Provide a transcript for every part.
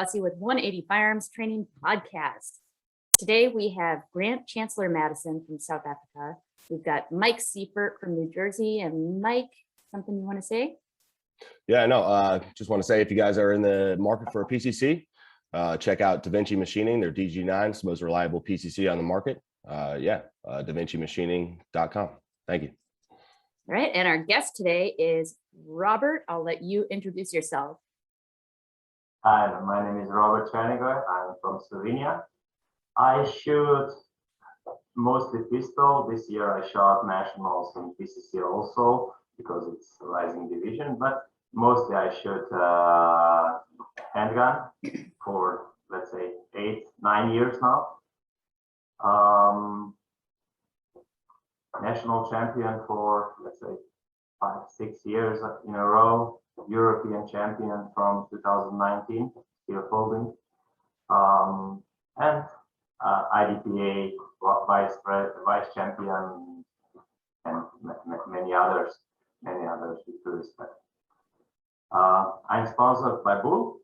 Bussy with 180 Firearms Training Podcast. Today we have Grant Chancellor Madison from South Africa. We've got Mike Seifert from New Jersey. And Mike, something you want to say? Yeah, no, just want to say if you guys are in the market for a PCC, check out DaVinci Machining. Their DG9 is the most reliable PCC on the market. DaVinciMachining.com. Thank you. All right, and our guest today is Robert. I'll let you introduce yourself. Hi, my name is Robert Cernigoj. I'm from Slovenia. I shoot mostly pistol. This year I shot nationals in PCC also because it's a rising division, but mostly I shoot handgun for, let's say, 8-9 years now. National champion for, let's say, 5-6 years in a row. European champion from 2019, still holding, and IDPA vice champion, and many others with due respect. I'm sponsored by Bull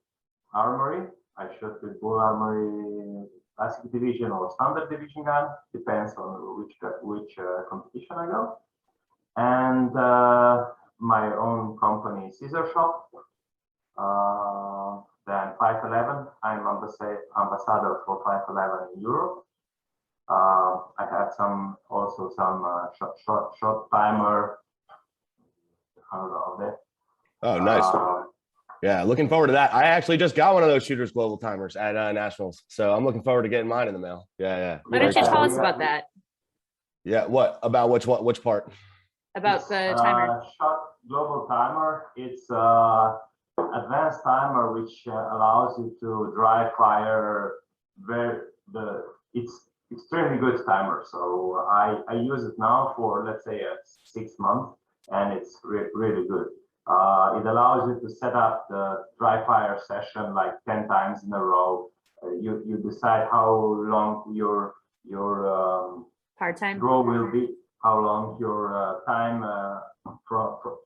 Armory. I shoot with Bull Armory classic division or standard division gun, depends on which competition I go, and my own company, Cesar shop. Then 511. I'm ambassador for 511 in Europe. I have also some short timer. Oh, nice. Yeah, looking forward to that. I actually just got one of those shooters global timers at Nationals, so I'm looking forward to getting mine in the mail. Yeah. Why don't you tell us about that? Yeah, what about which part? About the timer. Shot global timer. It's advanced timer which allows you to dry fire. It's extremely good timer. So I use it now for, let's say, 6 months, and it's really good. It allows you to set up the dry fire session like 10 times in a row. You decide how long your part-time draw will be, how long your time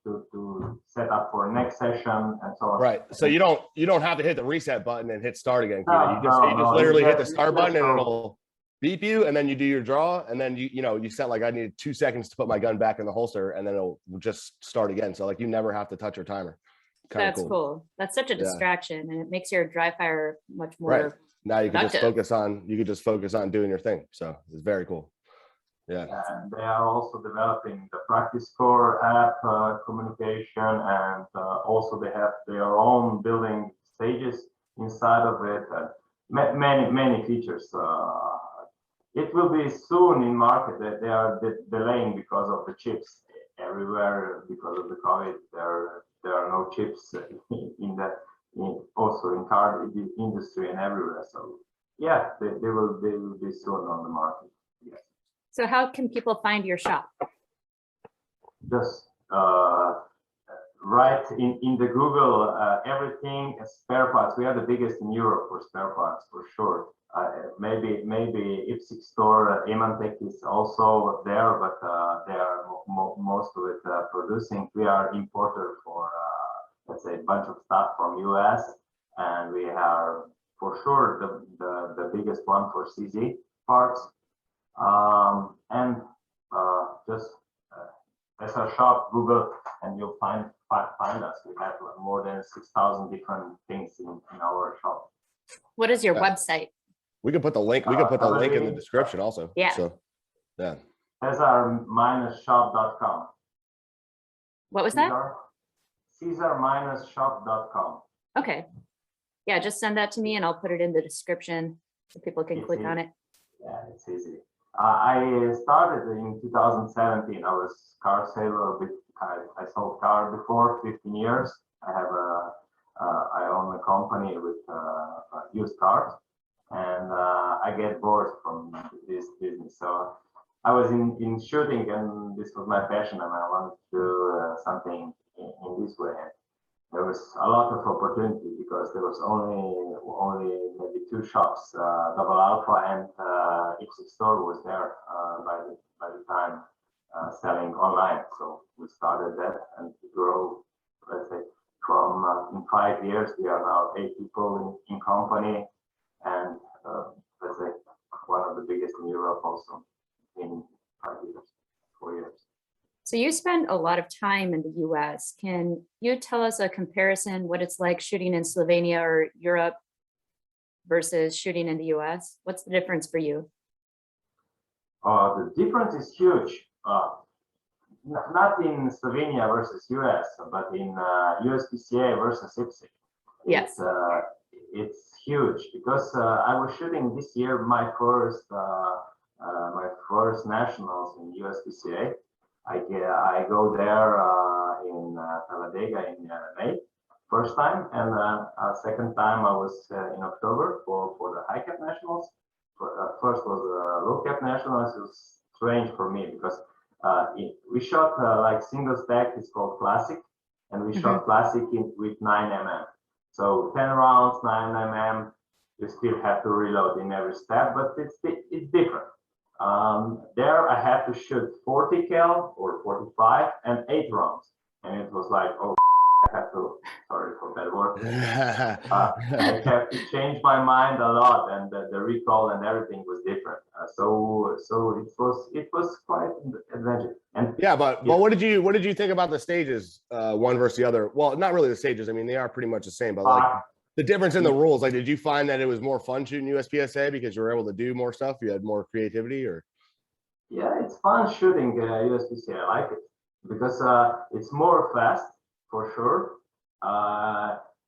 to set up for next session, and so on. Right. So you don't have to hit the reset button and hit start again. No, You just literally hit the start button and so it'll beep you, and then you do your draw, and then you set like I needed 2 seconds to put my gun back in the holster, and then it'll just start again. So like you never have to touch your timer. That's cool. That's such a distraction, and it makes your dry fire much more right. Now you can productive. just focus on doing your thing. So it's very cool. Yeah. And they are also developing the practice score app communication, and also they have their own building stages inside of it. Many features. It will be soon in market. That they are delaying because of the chips everywhere because of the COVID. There are no chips also in car industry and everywhere. So yeah, they will be soon on the market. Yes. So how can people find your shop? Just write in the Google everything spare parts. We are the biggest in Europe for spare parts, for sure. Maybe IPSC store, Amantech is also there, but they are most of it producing. We are importer for let's say a bunch of stuff from US, and we are for sure the biggest one for CZ parts. And just as a shop, Google, and you'll find us. We have more than 6,000 different things in our shop. What is your website? We can put the link. We can put the link in the description also. Yeah. So, yeah. Cesar-shop.com. What was that? Cesar-shop.com. Okay. Yeah, just send that to me and I'll put it in the description so people can click on it. Yeah, it's easy. I started in 2017. I was car seller. I sold car before 15 years. I own a company with used cars, and I get bored from this business. So I was in shooting, and this was my passion, and I wanted to do something in this way. There was a lot of opportunity because there was only maybe 2 shops, Double Alpha and IPSC store was there by the time selling online. So we started that and to grow, let's say, from in 5 years, we are now 8 people in company, and let's say one of the biggest in Europe also in 5 years, 4 years. So you spend a lot of time in the US. Can you tell us a comparison, what it's like shooting in Slovenia or Europe versus shooting in the US? What's the difference for you? The difference is huge. Not in Slovenia versus US, but in USPCA versus IPSC. Yes. It's huge because I was shooting this year my first nationals in USPCA. I go there in Talladega in May, first time, and second time I was in October for the high cap nationals. First was low cap nationals. It was strange for me because we shot like single stack. It's called classic, and we shot classic with 9mm. So 10 rounds, 9mm. You still have to reload in every step, but it's different. There I had to shoot 40 cal or 45 and 8 rounds, and it was like, oh, I have to. Sorry for that word. I have to change my mind a lot, and the recall and everything was different. So it was quite adventure. And yeah, but what did you think about the stages, one versus the other? Well, not really the stages. I mean, they are pretty much the same, but like the difference in the rules. Like, did you find that it was more fun shooting USPSA because you were able to do more stuff? You had more creativity, or? Yeah, it's fun shooting USPCA. I like it because it's more fast for sure.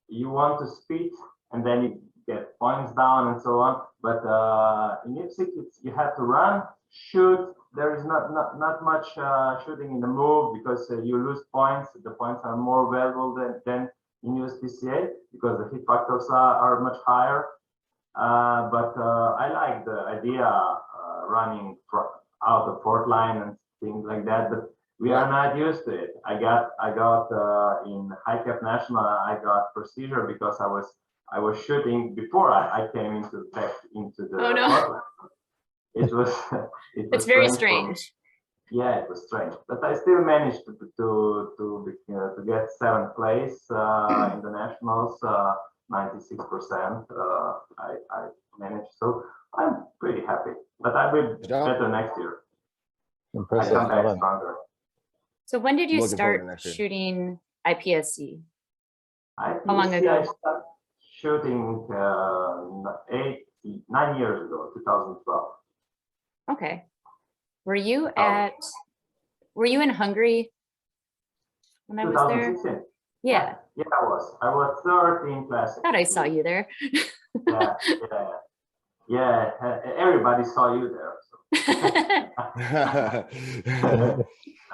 You want to speed, and then you get points down and so on. But in IPSC, you have to run, shoot. There is not much shooting in the move because you lose points. The points are more valuable than in USPCA because the hit factors are much higher. But I like the idea running out of port line and things like that. But we are not used to it. I got in high cap national. I got procedure because I was shooting before I came into the. Oh no! It was. It's very strange. Yeah, it was strange, but I still managed to get 7th place in the nationals, 96%. I managed, so I'm pretty happy. But I will be better next year. Impressive. I come back stronger. So when did you Looking forward to start next year. shooting IPSC? How long ago? I started shooting 9 years ago, 2012. Okay. Were you in Hungary when I was there? 2016. Yeah. Yeah, I was 13 classic. Thought I saw you there. Yeah. Everybody saw you there. So.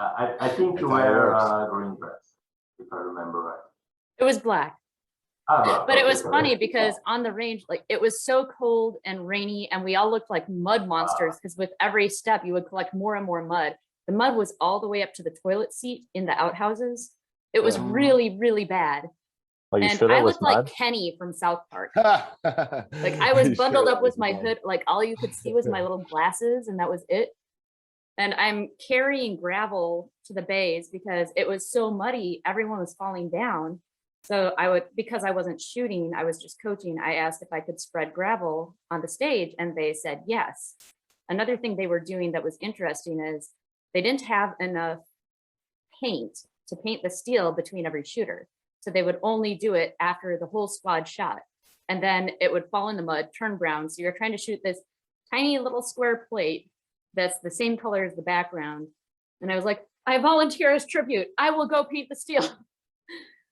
I think you wear green dress, if I remember right. It was black. But it was funny because Yeah. on the range, like it was so cold and rainy, and we all looked like mud monsters because with every step you would collect more and more mud. The mud was all the way up to the toilet seat in the outhouses. It was really, really bad. Are you And sure I that was looked like mud? Kenny from South Park. Like I was bundled up with my hood, like all you could see was my little glasses, and that was it. And I'm carrying gravel to the bays because it was so muddy, everyone was falling down. So because I wasn't shooting, I was just coaching, I asked if I could spread gravel on the stage, and they said yes. Another thing they were doing that was interesting is they didn't have enough paint to paint the steel between every shooter. So they would only do it after the whole squad shot. And then it would fall in the mud, turn brown. So you're trying to shoot this tiny little square plate that's the same color as the background. And I was like, I volunteer as tribute. I will go paint the steel.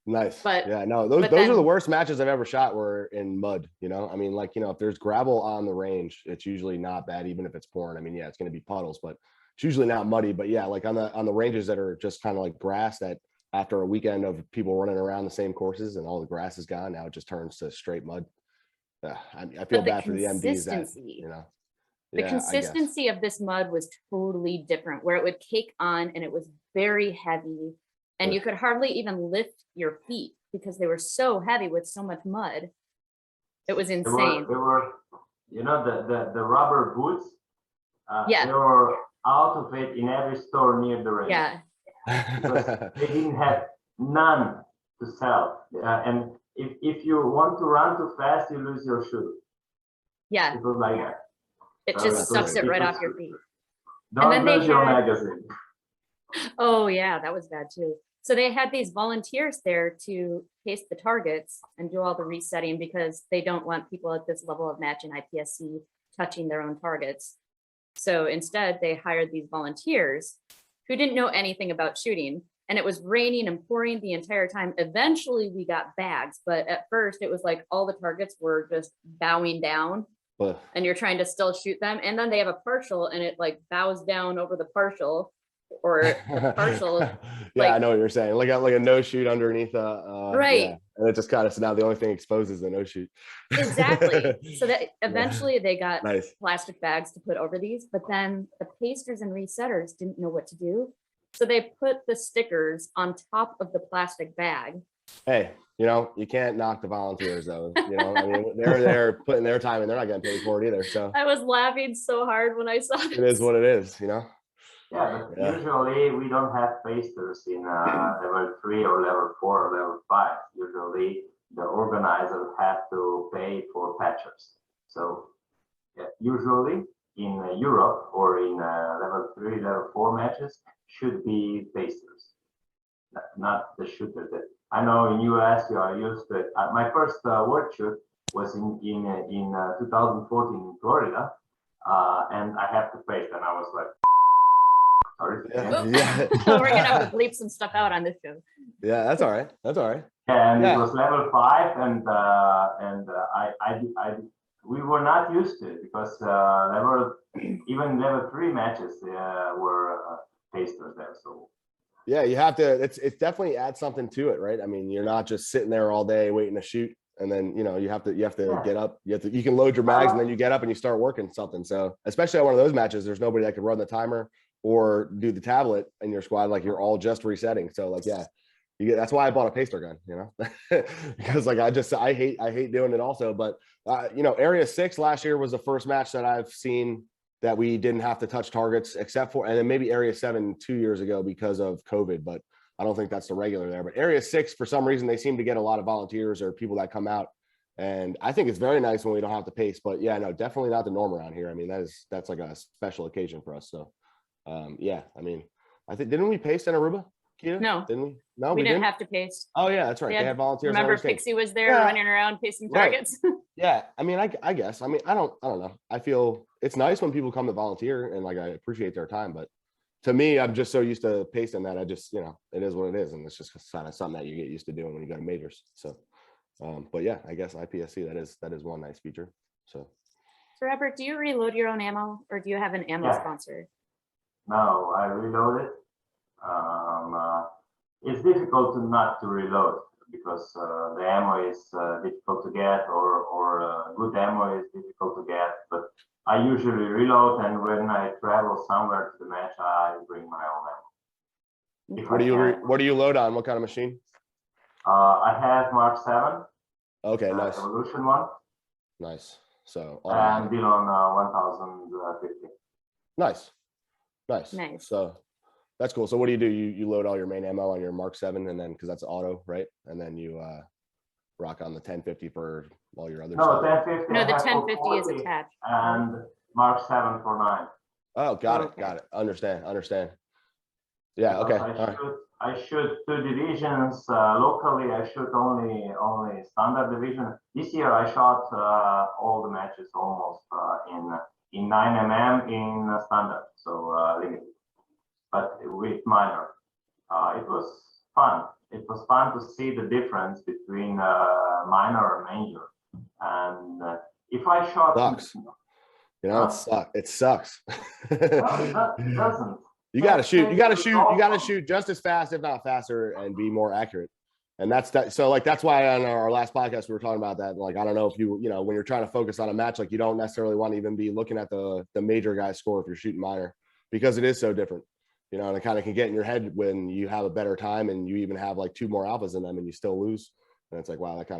Nice. But yeah, no, those are the worst matches I've ever shot were in mud, you know? I mean, like, you know, if there's gravel on the range, it's usually not bad, even if it's pouring. I mean, yeah, it's going to be puddles, but it's usually not muddy. But yeah, like on the ranges that are just kind of like grass, that after a weekend of people running around the same courses and all the grass is gone, now it just turns to straight mud. I feel bad for the MDs that, you know. The consistency of this mud was totally different, where it would cake on and it was very heavy. And you could hardly even lift your feet because they were so heavy with so much mud. It was insane. They were you know, the rubber boots. Yeah. They were out of it in every store near the range. Yeah. Because they didn't have none to sell. And if you want to run too fast, you lose your shoe. Yeah, It was like that. it So just sucks it right was- off your feet. Don't then they lose your had- magazine. Oh yeah, that was bad too. So they had these volunteers there to paste the targets and do all the resetting because they don't want people at this level of match in IPSC touching their own targets. So instead they hired these volunteers who didn't know anything about shooting, and it was raining and pouring the entire time. Eventually we got bags, but at first it was like all the targets were just bowing down But and you're trying to still shoot them. And then they have a partial and it like bows down over the partial, or the partial. yeah, like- I know what you're saying. Like a no shoot underneath Right. yeah. And it just kind of, so now the only thing exposed is the no shoot. Exactly. So that eventually they got Nice. plastic bags to put over these, but then the pasters and resetters didn't know what to do. So they put the stickers on top of the plastic bag. Hey, you know, you can't knock the volunteers though. You know, I mean, they're there putting their time and they're not getting paid for it either. So I was laughing so hard when I saw it is what it is, you know. Yeah, but Yeah. usually we don't have pasters in level 3 or level 4 or level 5. Usually the organizers have to pay for patchers. So usually in Europe or in level 3, level 4 matches should be pasters, not the shooter. That I know in US you are used to it. My first work shoot was in 2014 in Florida, and I have to paste, and I was like, sorry. Yeah. We're gonna have to bleep some stuff out on this show. Yeah, that's all right. That's all right. And Yeah. it was level 5, and we were not used to it because even level 3 matches were pasters there. So Yeah, you have to, it's definitely add something to it, right? I mean, you're not just sitting there all day waiting to shoot. And then, you know, you have to Yeah. get up, you can load your bags and then you get up and you start working something. So especially at one of those matches, there's nobody that could run the timer or do the tablet in your squad. Like you're all just resetting. So like, yeah, that's why I bought a paster gun, you know, because like, I hate doing it also. But you know, area 6 last year was the first match that I've seen that we didn't have to touch targets except for, and then maybe area 7 2 years ago because of COVID, but I don't think that's the regular there. But area 6, for some reason, they seem to get a lot of volunteers or people that come out. And I think it's very nice when we don't have to pace, but yeah, no, definitely not the norm around here. I mean, that's like a special occasion for us. So yeah, I mean, I think, didn't we pace in Aruba? Kita? No. Didn't we? No, We didn't have to paste. Oh yeah, that's right. Yeah, They had volunteers. Remember on everything. Pixie was there Yeah. running around pasting Right. targets? Yeah, I mean, I guess. I mean, I don't know. I feel it's nice when people come to volunteer and like I appreciate their time, but to me, I'm just so used to pasting that I just, you know, it is what it is, and it's just kind of something that you get used to doing when you go to majors. So, but yeah, I guess IPSC that is one nice feature. So, Robert, do you reload your own ammo, or do you have an ammo Yeah. sponsor? no, I reloaded. It's difficult not to reload because the ammo is difficult to get, or good ammo is difficult to get. But I usually reload, and when I travel somewhere to the match, I bring my own ammo. If what I can. do you load on? What kind of machine? I have Mark 7, Okay, nice, Evolution one, nice. So, and Dillon 1050. nice. Nice. So that's cool. So what do? You load all your main ammo on your Mark 7, and then because that's auto, right? And then you rock on the 1050 for all your other No, stuff. 1050. No, I the have for 1050 is 40, attached. and Mark 7 for 9. Oh, got Okay. it. Understand. Yeah. Okay. All right. I shoot 2 divisions locally. I shoot only standard division. This year I shot all the matches almost in 9mm in standard, so limited, but with minor. It was fun. It was fun to see the difference between minor and major. And if I shot, Sucks. You know, it sucks. it doesn't. You got to shoot just as fast, if not faster, and be more accurate. And that's that. So like, that's why on our last podcast, we were talking about that. Like, I don't know if you know, when you're trying to focus on a match, like you don't necessarily want to even be looking at the major guy's score if you're shooting minor, because it is so different, you know, and it kind of can get in your head when you have a better time and you even have like 2 more alphas in them and you still lose. And it's like, wow, that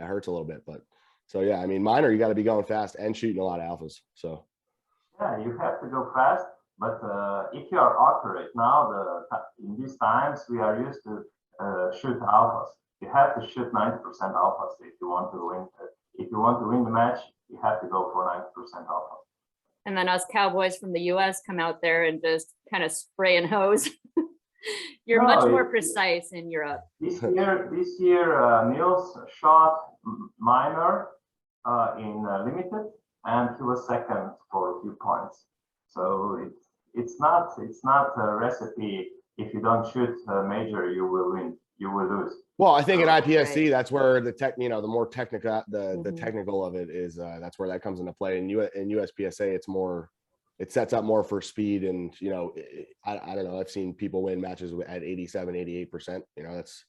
hurts a little bit. But so, yeah, I mean, minor, you got to be going fast and shooting a lot of alphas. So. Yeah, you have to go fast. But if you are accurate now, in these times we are used to shoot alphas. You have to shoot 90% alphas if you want to win. If you want to win the match, you have to go for 90% alpha. And then us cowboys from the US come out there and just kind of spray and hose. You're much more precise in Europe. This year, Niels shot minor in limited, and he was second for a few points. So it's not a recipe. If you don't shoot major, you will win. You will lose. Well, I think in IPSC, Right. that's where the the more technical, the technical of it is. That's where that comes into play. In USPSA, it's more. It sets up more for speed, and I don't know. I've seen people win matches at 87, 88%. That's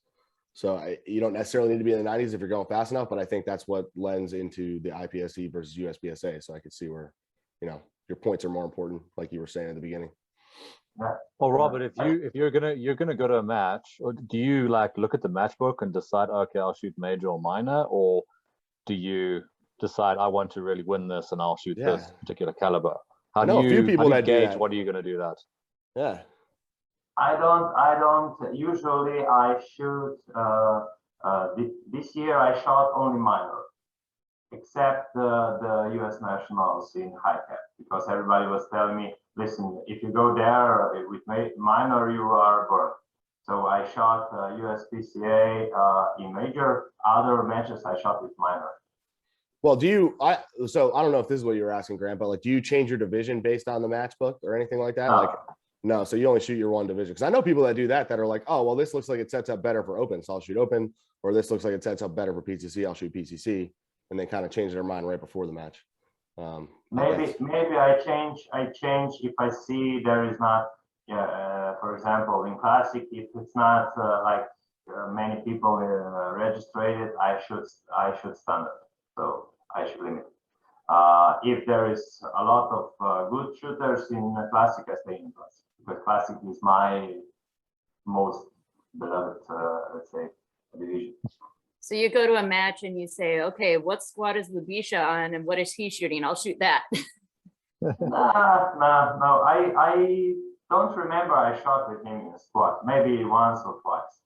so you don't necessarily need to be in the 90s if you're going fast enough. But I think that's what lends into the IPSC versus USPSA. So I could see where your points are more important, like you were saying at the beginning. Yeah. Well, Robert, if you're gonna go to a match, or do you like look at the matchbook and decide, okay, I'll shoot major or minor, or do you decide I want to really win this and I'll shoot this particular caliber? I know a few people that gauge do that. what are you gonna do that? Yeah. I don't usually I shoot this year I shot only minor, except the US nationals in high cap, because everybody was telling me, listen, if you go there with minor, you are burned. So I shot USPCA in major. Other matches I shot with minor. Well, so I don't know if this is what you were asking, Grant, but like, do you change your division based on the match book or anything like that? No. No, so you only shoot your one division. Because I know people that do that are like, oh, well, this looks like it sets up better for open, so I'll shoot open, or this looks like it sets up better for PCC, I'll shoot PCC, and they kind of change their mind right before the match. Maybe I change if I see there is not, for example, in classic, if it's not many people registered, I should standard, so I should limit. If there is a lot of good shooters in classic, I stay in classic, because classic is my most beloved, let's say, division. So you go to a match and you say, okay, what squad is Lubisha on and what is he shooting? I'll shoot that. No. I don't remember I shot with him in a squad, maybe once or twice.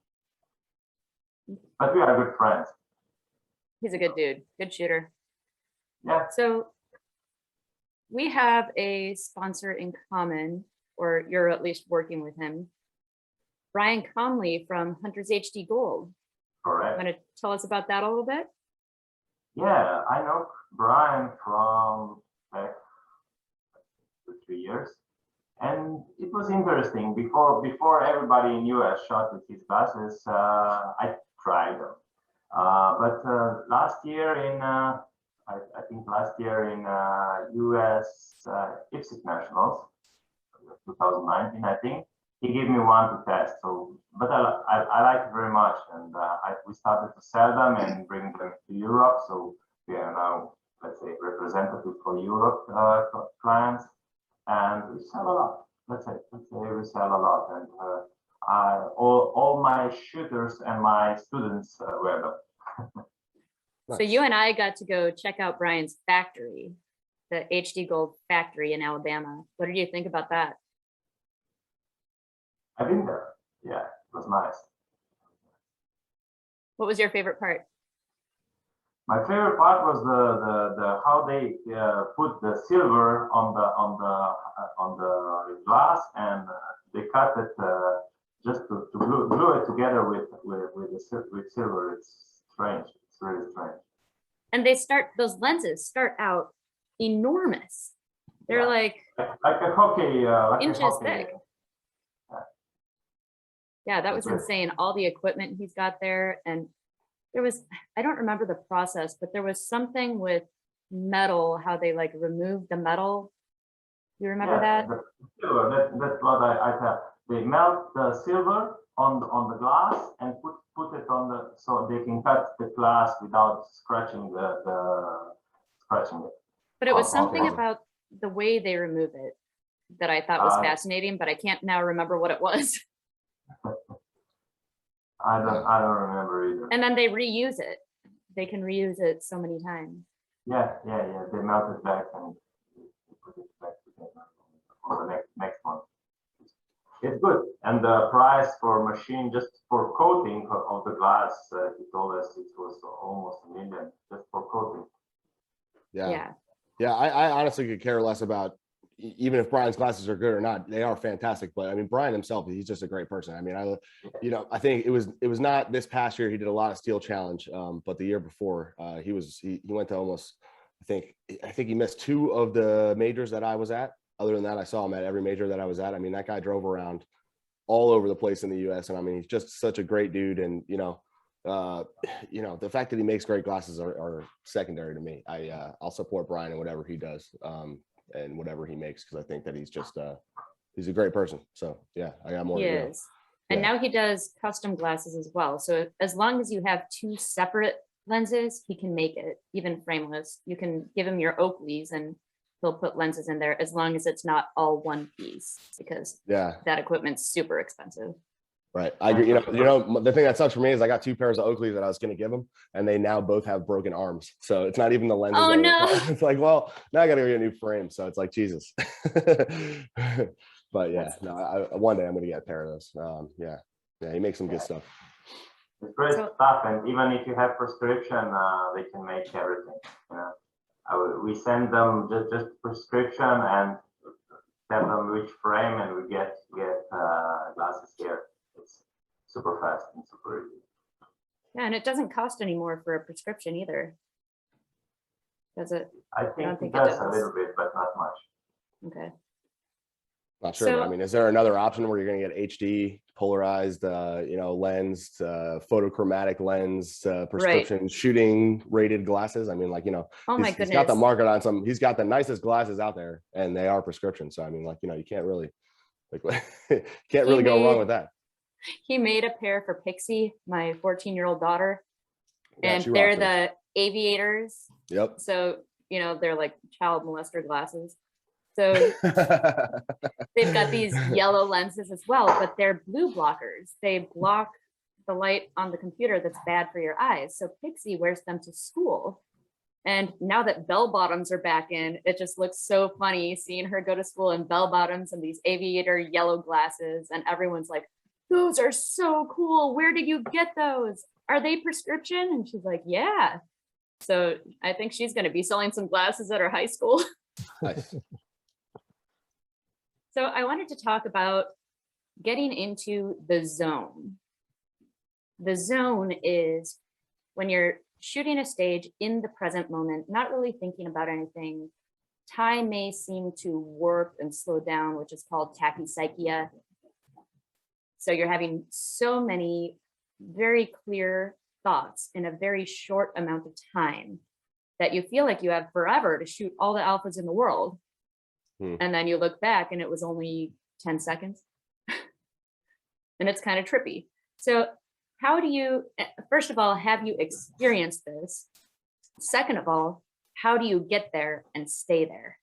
But we are good friends. He's a good dude, good shooter. Yeah. So we have a sponsor in common, or you're at least working with him, Brian Conley from Hunters HD Gold. Correct. Want to tell us about that a little bit? Yeah, I know Brian from like 3 years, and it was interesting. Before everybody in US shot with his glasses, I tried them. But last year in I think last year in US IPSC Nationals, 2019, I think. He gave me one to test, so but I like it very much, and we started to sell them and bring them to Europe. So we are now, let's say, representative for Europe clients, and we sell a lot. Let's say we sell a lot, and all my shooters and my students wear them. So you and I got to go check out Brian's factory, the HD Gold factory in Alabama. What did you think about that? I've been there. Yeah, it was nice. What was your favorite part? My favorite part was the how they put the silver on the glass, and they cut it just to glue it together with silver. It's strange. It's really strange. And those lenses start out enormous. They're like a hockey inches thick. Yeah, that was insane. All the equipment he's got there. And there was, I don't remember the process, but there was something with metal, how they like removed the metal. You remember that? The silver, that's what I tell. They melt the silver on the glass and put it on so they can cut the glass without scratching scratching it. But it was something about the way they remove it that I thought was fascinating, but I can't now remember what it was. I don't remember either. And then they reuse it. They can reuse it so many times. Yeah. They melt it back and put it back together for the next one. It's good. And the price for machine, just for coating of the glass, he told us it was almost $1 million just for coating. Yeah. I honestly could care less about even if Brian's glasses are good or not. They are fantastic, but I mean, Brian himself, he's just a great person. I mean, I think it was not this past year. He did a lot of steel challenge, but the year before, he went to almost, I think he missed 2 of the majors that I was at. Other than that, I saw him at every major that I was at. I mean, that guy drove around all over the place in the U.S. And I mean, he's just such a great dude. And the fact that he makes great glasses are secondary to me. I'll support Brian in whatever he does and whatever he makes, because I think that he's just he's a great person. So yeah, I got more. He is. And now he does custom glasses as well. So as long as you have 2 separate lenses, he can make it, even frameless. You can give him your Oakleys and he'll put lenses in there, as long as it's not all one piece, because that equipment's super expensive. Right. I agree. The thing that sucks for me is I got 2 pairs of Oakleys that I was going to give him, and they now both have broken arms. So it's not even the lenses. Oh no! It's like, well, now I got to get a new frame. So it's like, Jesus. But yeah, one day I'm going to get a pair of those. Yeah, he makes some good stuff. It's great stuff, and even if you have prescription, they can make everything. We send them just prescription and tell them which frame, and we get glasses here. It's super fast and super easy. Yeah, and it doesn't cost any more for a prescription either, does it? I think it does a little bit, but not much. Okay. Not sure. But I mean, is there another option where you're going to get HD polarized, lens, photochromatic lens, prescription shooting rated glasses? I mean, oh my goodness, he's got the market on some. He's got the nicest glasses out there, and they are prescription. So I mean, you can't really, go wrong with that. He made a pair for Pixie, my 14-year-old daughter, and Yeah, they're the aviators. Yep. So they're like child molester glasses. So they've got these yellow lenses as well, but they're blue blockers. They block the light on the computer that's bad for your eyes. So Pixie wears them to school. And now that bell bottoms are back in, it just looks so funny seeing her go to school in bell bottoms and these aviator yellow glasses. And everyone's like, those are so cool. Where did you get those? Are they prescription? And she's like, yeah. So I think she's going to be selling some glasses at her high school. Nice. So I wanted to talk about getting into the zone. The zone is when you're shooting a stage in the present moment, not really thinking about anything. Time may seem to warp and slow down, which is called tachypsychia. So you're having so many very clear thoughts in a very short amount of time that you feel like you have forever to shoot all the alphas in the world. And then you look back and it was only 10 seconds. And it's kind of trippy. So how do you, first of all, have you experienced this? Second of all, how do you get there and stay there?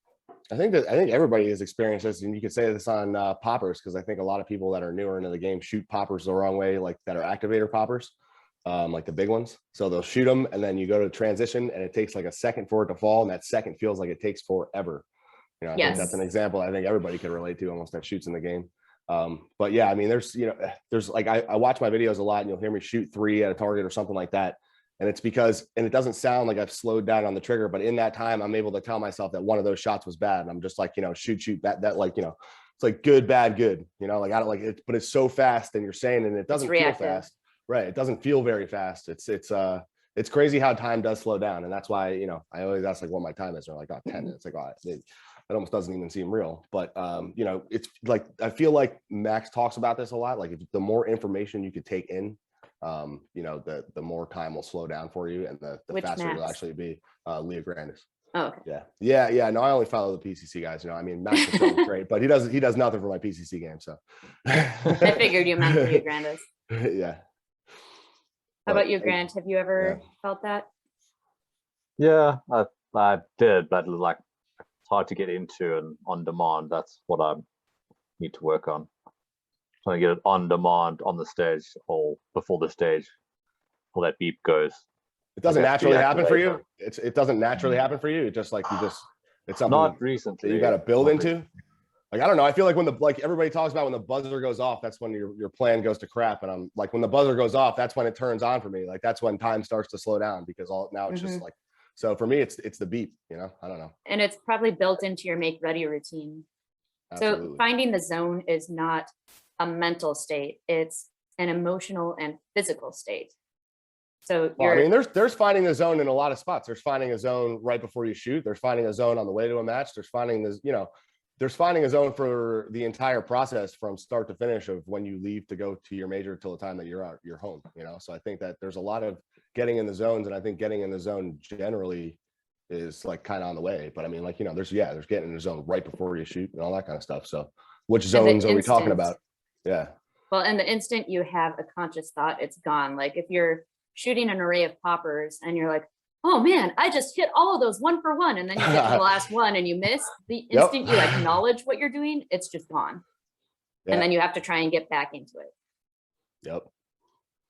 I think everybody has experienced this, and you could say this on poppers, because I think a lot of people that are newer into the game shoot poppers the wrong way, like that are activator poppers, like the big ones. So they'll shoot them, and then you go to transition, and it takes like a second for it to fall, and that second feels like it takes forever. I think that's an example I think everybody can relate to almost that shoots in the game. But yeah, I mean, there's like, I watch my videos a lot, and you'll hear me shoot 3 at a target or something like that. And it's because, and it doesn't sound like I've slowed down on the trigger, but in that time, I'm able to tell myself that one of those shots was bad. And I'm just like, shoot, that like, it's like good, bad, good, like, I don't like it, but it's so fast, and you're saying, and it doesn't feel fast. Right. It doesn't feel very fast. It's crazy how time does slow down. And that's why, I always ask like what my time is. They're like, 10 minutes. Like, it almost doesn't even seem real. But, it's like, I feel like Max talks about this a lot. Like, if the more information you could take in, the more time will slow down for you, and the faster it'll actually be. Leo Grandis. Oh, okay. Yeah. No, I only follow the PCC guys. I mean, Max is great, but he does nothing for my PCC game. So I figured you meant Leo Grandis. Yeah. How about you, Grant? Have you ever felt that? Yeah, I did, but like, it's hard to get into and on demand. That's what I need to work on. Trying to get it on demand on the stage or before the stage, before that beep goes. It doesn't naturally happen for you. It doesn't naturally happen for you. It's just like it's something not recently that you got to build into. Like, I don't know. I feel like when like everybody talks about when the buzzer goes off, that's when your plan goes to crap. And I'm like, when the buzzer goes off, that's when it turns on for me. Like, that's when time starts to slow down because now it's just like, so for me, it's the beep, you know, I don't know. And it's probably built into your make ready routine. Absolutely. So finding the zone is not a mental state. It's an emotional and physical state. So well, I mean, there's finding a zone in a lot of spots. There's finding a zone right before you shoot. There's finding a zone on the way to a match. There's finding this, you know, there's finding a zone for the entire process from start to finish of when you leave to go to your major till the time that you're home, you know? So I think that there's a lot of getting in the zones, and I think getting in the zone generally is like kind of on the way. But I mean, like, you know, there's getting in the zone right before you shoot and all that kind of stuff. So which zones are we talking about? Yeah. Well, and the instant you have a conscious thought, it's gone. Like if you're shooting an array of poppers and you're like, oh man, I just hit all of those one for one. And then you get to the last one and you miss. The instant you acknowledge what you're doing, it's just gone. And then you have to try and get back into it. Yep.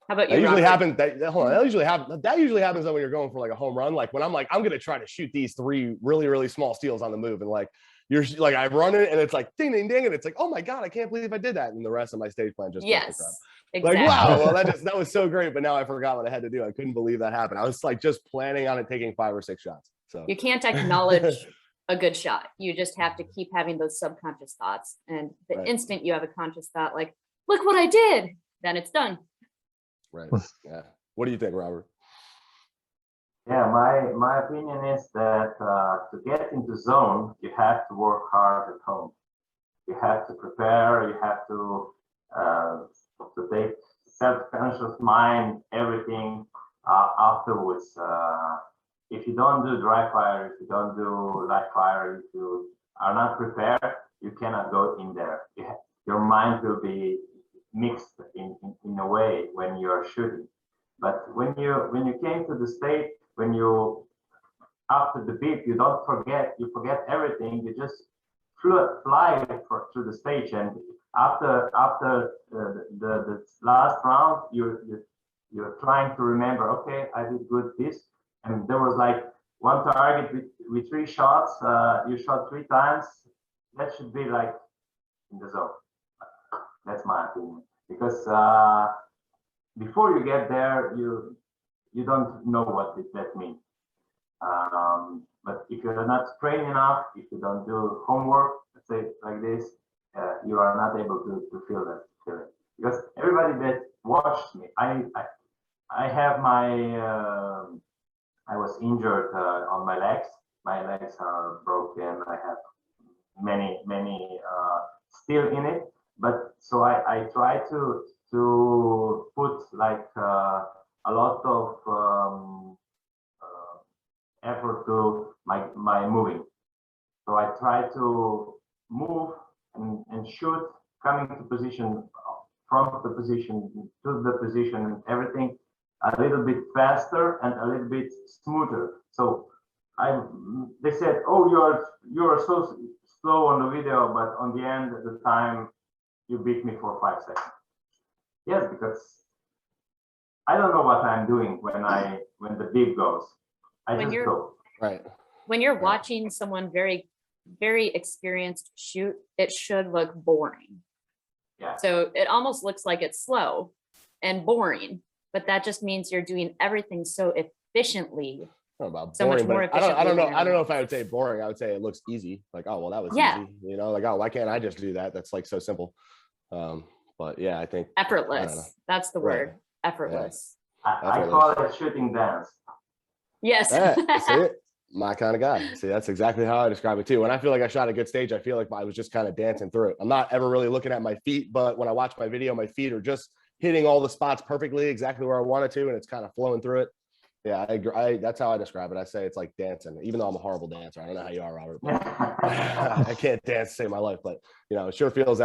How about you? That usually happens. That usually happens when you're going for like a home run. Like when I'm like, I'm gonna try to shoot these 3 really, really small steals on the move, and like you're like, I run it and it's like ding, ding, ding, and it's like, oh my god, I can't believe I did that. And the rest of my stage plan just exactly. Like, wow, well that was so great, but now I forgot what I had to do. I couldn't believe that happened. I was like just planning on it taking 5 or 6 shots. So you can't acknowledge a good shot. You just have to keep having those subconscious thoughts, and the instant you have a conscious thought, like, look what I did, then it's done. Right. Yeah. What do you think, Robert? Yeah, my opinion is that to get into zone, you have to work hard at home. You have to prepare. You have to take self-conscious mind, everything afterwards. If you don't do dry fire, if you don't do light fire, if you are not prepared, you cannot go in there. Your mind will be mixed in a way when you are shooting. But when you came to the state, when you after the beep, you don't forget, you forget everything. You just fly through the stage, and after the last round, you're trying to remember. Okay, I did good this, and there was like one target with 3 shots. You shot 3 times. That should be like in the zone. That's my opinion, because before you get there, you don't know what that means. But if you're not trained enough, if you don't do homework, let's say like this, you are not able to feel that feeling. Because everybody that watched me, I have my I was injured on my legs. My legs are broken. I have many still in it. But so I try to put like a lot of effort to my moving. So I try to move and shoot, coming to position, from the position to the position, and everything a little bit faster and a little bit smoother. So they said, oh, you are so slow on the video, but on the end, the time you beat me for 5 seconds. Yes, because I don't know what I'm doing when the beep goes. I just go. Right. When you're watching someone very, very experienced shoot, it should look boring. Yeah. So it almost looks like it's slow and boring, but that just means you're doing everything so efficiently. About so boring, much more efficiently. I don't know if I would say boring. I would say it looks easy. Like, oh well, that was easy. You know, like, oh, why can't I just do that? That's like so simple. But yeah, I think effortless. That's the word. Effortless. I call it shooting dance. Yes. See it? My kind of guy. See, that's exactly how I describe it too. When I feel like I shot a good stage, I feel like I was just kind of dancing through it. I'm not ever really looking at my feet, but when I watch my video, my feet are just hitting all the spots perfectly, exactly where I wanted to, and it's kind of flowing through it. Yeah, I agree. That's how I describe it. I say it's like dancing, even though I'm a horrible dancer. I don't know how you are, Robert. I can't dance to save my life, but you know, it sure feels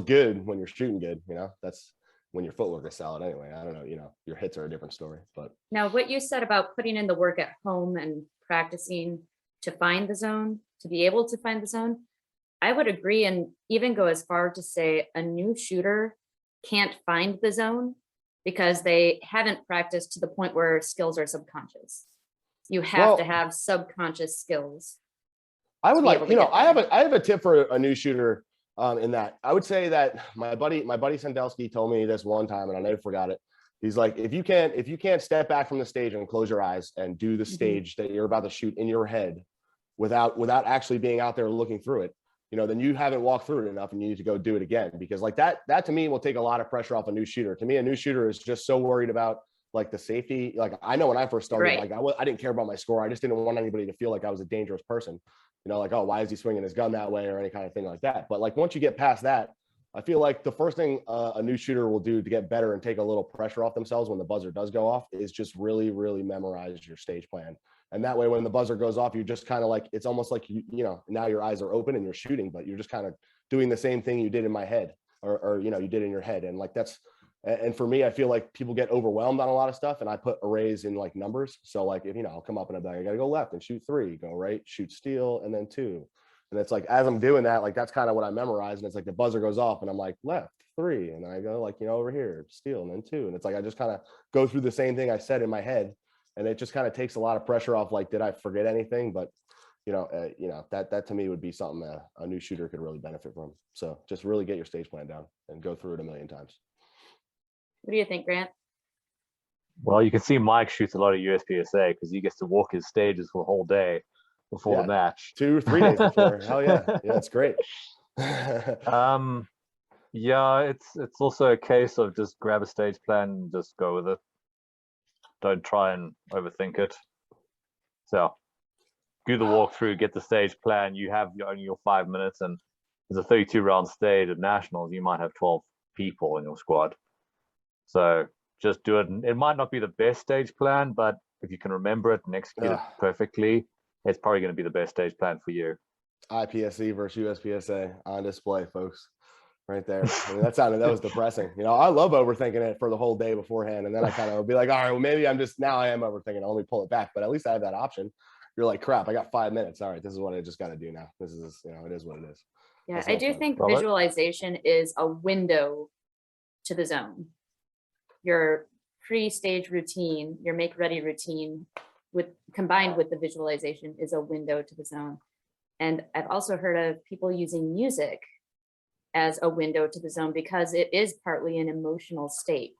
good when you're shooting good. You know, that's when your footwork is solid anyway. I don't know, you know, your hits are a different story. But now what you said about putting in the work at home and practicing to find the zone, to be able to find the zone, I would agree, and even go as far to say a new shooter can't find the zone because they haven't practiced to the point where skills are subconscious. You have to have subconscious skills. I would be like, able to get I there. have a tip for a new shooter in that. I would say that my buddy Sandelsky told me this one time, and I never forgot it. He's like, if you can't step back from the stage and close your eyes and do the stage that you're about to shoot in your head without actually being out there looking through it, then you haven't walked through it enough and you need to go do it again. Because like that to me will take a lot of pressure off a new shooter. To me, a new shooter is just so worried about like the safety. Like I know when I first started, Right. like I didn't care about my score. I just didn't want anybody to feel like I was a dangerous person. Like, oh, why is he swinging his gun that way or any kind of thing like that. But like once you get past that, I feel like the first thing a new shooter will do to get better and take a little pressure off themselves when the buzzer does go off is just really, really memorize your stage plan. And that way, when the buzzer goes off, you're just kind of like, it's almost like, now your eyes are open and you're shooting, but you're just kind of doing the same thing you did in my head or you did in your head. And like, and for me, I feel like people get overwhelmed on a lot of stuff and I put arrays in like numbers. So like, if, I'll come up and I'll be like, I got to go left and shoot 3, go right, shoot steal, and then 2. And it's like, as I'm doing that, like, that's kind of what I memorize. And it's like the buzzer goes off and I'm like left 3. And then I go like, over here, steal, and then 2. And it's like, I just kind of go through the same thing I said in my head. And it just kind of takes a lot of pressure off. Like, did I forget anything? But, that to me would be something a new shooter could really benefit from. So just really get your stage plan down and go through it a million times. What do you think, Grant? Well, you can see Mike shoots a lot of USPSA because he gets to walk his stages for a whole day before the match. 2 or 3 days before. Hell yeah. Yeah, it's great. Yeah, it's also a case of just grab a stage plan and just go with it. Don't try and overthink it. So do the walkthrough, get the stage plan. You have only your 5 minutes, and there's a 32 round stage at nationals. You might have 12 people in your squad. So just do it. It might not be the best stage plan, but if you can remember it and execute it perfectly, it's probably going to be the best stage plan for you. IPSC versus USPSA on display, folks. Right there. I mean, that was depressing. I love overthinking it for the whole day beforehand. And then I kind of be like, all right, well, maybe I am overthinking. I'll only pull it back. But at least I have that option. You're like, crap, I got 5 minutes. All right, this is what I just got to do now. This is, it is what it is. Yeah, I do think visualization is a window to the zone. Your pre-stage routine, your make-ready routine, combined with the visualization, is a window to the zone. And I've also heard of people using music as a window to the zone because it is partly an emotional state,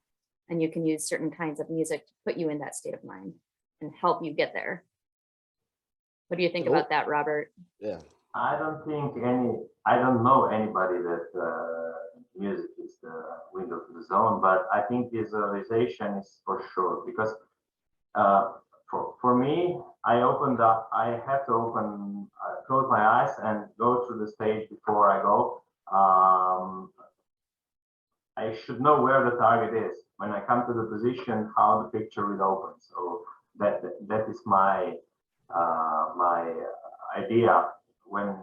and you can use certain kinds of music to put you in that state of mind and help you get there. What do you think about that, Robert? Yeah, I don't know anybody that music is the window to the zone, but I think visualization is for sure, because for me, I have to close my eyes and go through the stage before I go. I should know where the target is when I come to the position, how the picture will open. So that is my my idea. When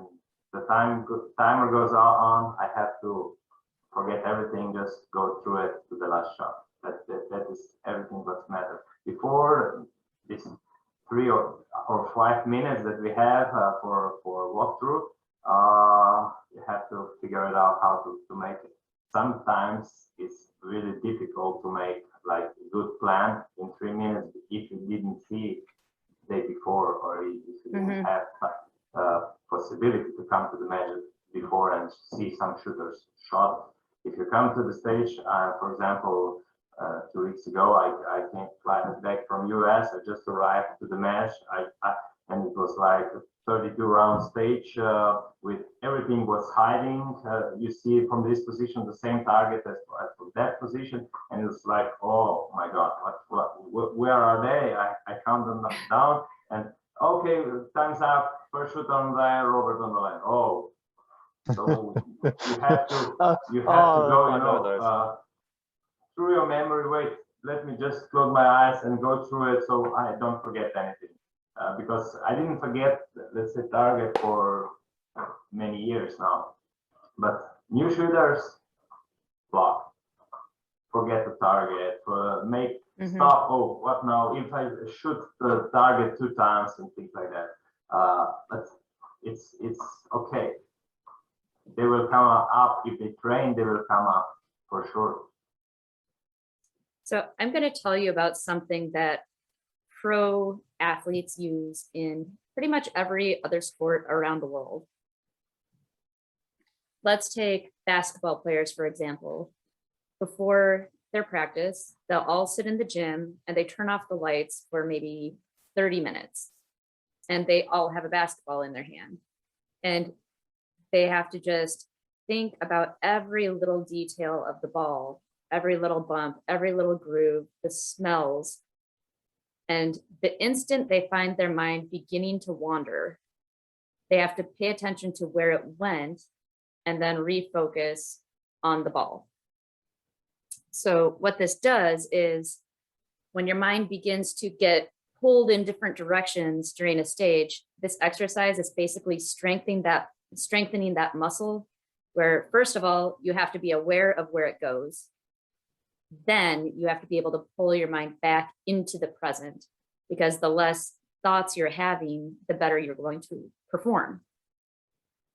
the timer goes on, I have to forget everything, just go through it to the last shot. That is everything what matters. Before this 3 or 5 minutes that we have for walkthrough, you have to figure it out how to make it. Sometimes it's really difficult to make like a good plan in 3 minutes if you didn't see it the day before, or if you didn't have possibility to come to the match before and see some shooters shot. If you come to the stage, for example, 2 weeks ago, I came flying back from US. I just arrived to the match, and it was like a 32 round stage with everything was hiding. You see from this position the same target as from that position, and it's like, oh my God, where are they? I count them down, and okay, time's up. First shoot on the line, Robert on the line. Oh, so you have to go, through your memory. Wait, let me just close my eyes and go through it so I don't forget anything. Because I didn't forget, let's say, target for many years now. But new shooters block, forget the target, make stop. Oh, what now? If I shoot the target 2 times and things like that. But it's okay. They will come up if they train. They will come up for sure. So I'm going to tell you about something that pro athletes use in pretty much every other sport around the world. Let's take basketball players, for example. Before their practice, they'll all sit in the gym and they turn off the lights for maybe 30 minutes. And they all have a basketball in their hand. And they have to just think about every little detail of the ball, every little bump, every little groove, the smells. And the instant they find their mind beginning to wander, they have to pay attention to where it went and then refocus on the ball. So what this does is when your mind begins to get pulled in different directions during a stage, this exercise is basically strengthening that muscle, where first of all, you have to be aware of where it goes. Then you have to be able to pull your mind back into the present, because the less thoughts you're having, the better you're going to perform.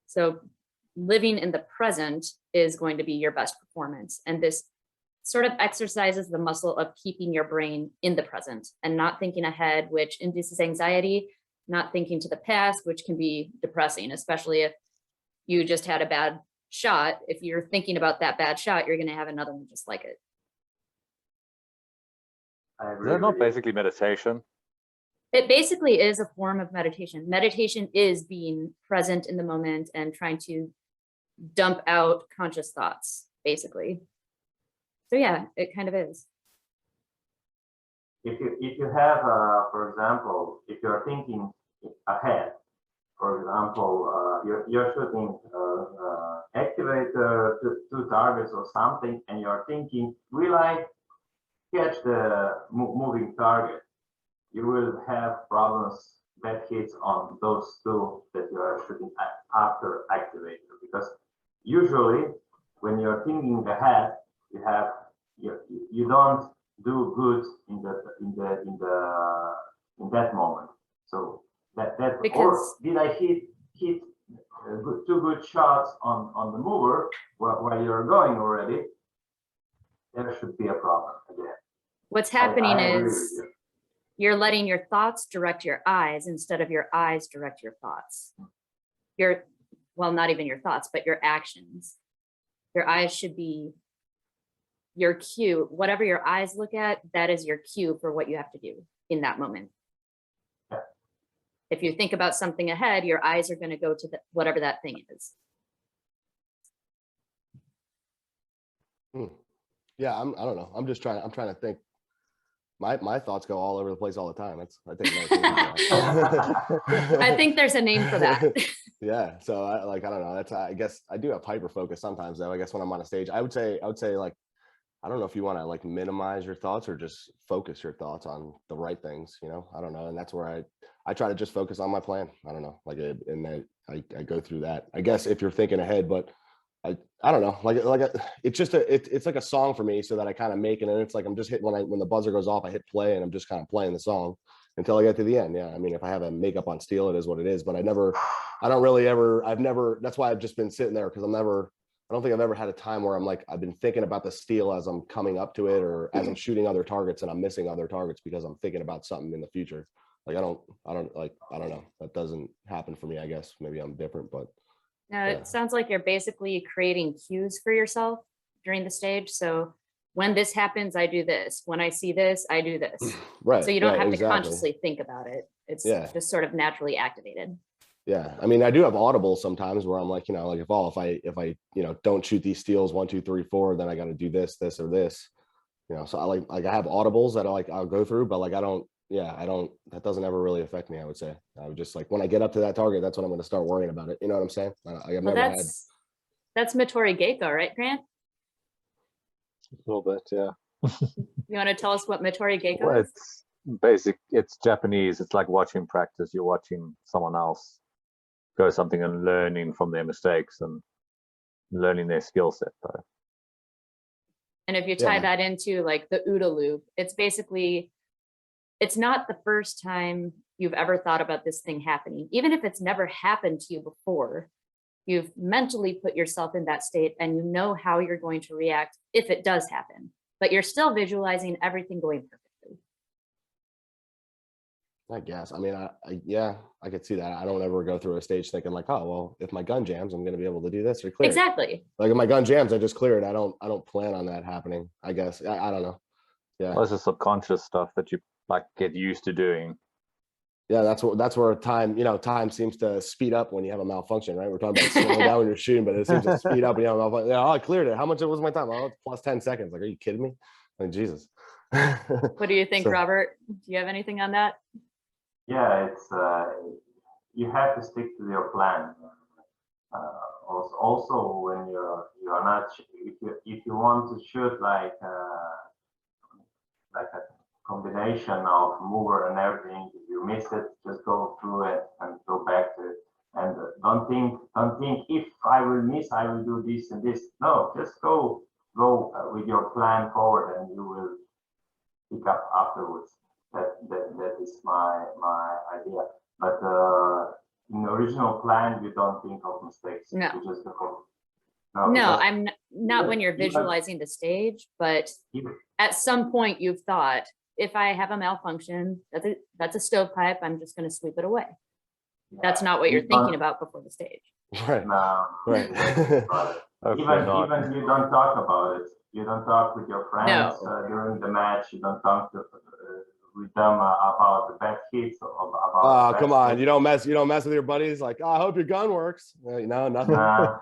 So living in the present is going to be your best performance. And this sort of exercises the muscle of keeping your brain in the present and not thinking ahead, which induces anxiety, not thinking to the past, which can be depressing, especially if you just had a bad shot. If you're thinking about that bad shot, you're going to have another one just like it. Is that not basically meditation? It basically is a form of meditation. Meditation is being present in the moment and trying to dump out conscious thoughts, basically. So yeah, it kind of is. If you have, for example, if you're thinking ahead, for example, you're shooting activator two targets or something, and you're thinking, will I catch the moving target? You will have problems, bad hits on those two that you are shooting after activator, because usually when you're thinking ahead, you don't do good in that moment. So that because, or did I hit two good shots on the mover where you're going already? There should be a problem again. What's happening is you're letting your thoughts direct your eyes instead of your eyes direct your thoughts. Well, not even your thoughts, but your actions. Your eyes should be your cue. Whatever your eyes look at, that is your cue for what you have to do in that moment. Yeah. If you think about something ahead, your eyes are going to go to whatever that thing is. Yeah, I don't know. I'm trying to think. My thoughts go all over the place all the time. I think there's a name for that. Yeah. So I don't know. I guess I do have hyper focus sometimes though. I guess when I'm on a stage, I would say like, I don't know if you want to like minimize your thoughts or just focus your thoughts on the right things, you know, I don't know. And that's where I try to just focus on my plan. I don't know, like, and then I go through that, I guess, if you're thinking ahead, but I don't know, it's like a song for me, so that I kind of make it, and it's like I'm just hitting when the buzzer goes off, I hit play and I'm just kind of playing the song until I get to the end. Yeah, I mean, if I have a makeup on steel, it is what it is, but I've never, that's why I've just been sitting there, because I don't think I've ever had a time where I'm like, I've been thinking about the steel as I'm coming up to it, or as I'm shooting other targets and I'm missing other targets because I'm thinking about something in the future. Like, I don't know. That doesn't happen for me, I guess. Maybe I'm different, but. No, it sounds like you're basically creating cues for yourself during the stage. So when this happens, I do this. When I see this, I do this. Right. So you don't have to exactly. consciously think about it. It's just sort of naturally activated. Yeah. I mean, I do have audibles sometimes where I'm like, you know, like if I, you know, don't shoot these steals 1, 2, 3, 4, then I got to do this, or this, you know. So I have audibles that I'll go through, but like, that doesn't ever really affect me, I would say. I would just like, when I get up to that target, that's when I'm going to start worrying about it. You know what I'm saying? That's Mittori Geiko, right, Grant? A little bit, yeah. You want to tell us what Mittori Geiko is? It's Japanese. It's like watching practice. You're watching someone else go something and learning from their mistakes and learning their skill set, though. And if you tie that into like the OODA loop, it's basically, it's not the first time you've ever thought about this thing happening. Even if it's never happened to you before, you've mentally put yourself in that state and you know how you're going to react if it does happen, but you're still visualizing everything going perfectly. I guess. I mean, yeah, I could see that. I don't ever go through a stage thinking like, oh, well, if my gun jams, I'm going to be able to do this or clear it. Exactly. Like if my gun jams, I just clear it. I don't plan on that happening. I guess. I don't know. Yeah. Well, this is subconscious stuff that you like get used to doing. Yeah, that's where time seems to speed up when you have a malfunction, right? We're talking about slowing down when you're shooting, but it seems to speed up when you have a malfunction. Yeah, I cleared it. How much was my time? Oh, it's plus 10 seconds. Like, are you kidding me? Like, Jesus. What do you think, Robert? Do you have anything on that? Yeah, it's you have to stick to your plan. Also, when you're not, if you want to shoot like a combination of mover and everything, if you miss it, just go through it and go back to it. And don't think if I will miss, I will do this and this. No, just go with your plan forward, and you will pick up afterwards. That is my idea. But in the original plan, you don't think of mistakes. No. You just go. No, I'm not when you're visualizing the stage, but at some point you've thought, if I have a malfunction, that's a stovepipe, I'm just going to sweep it away. That's not what you're thinking about before the stage. Right. No. Right. Even you don't talk about it. You don't talk with your friends during the match. You don't talk with them about the bad hits. Oh, come on! You don't mess with your buddies. Like, oh, I hope your gun works. No, nothing. No.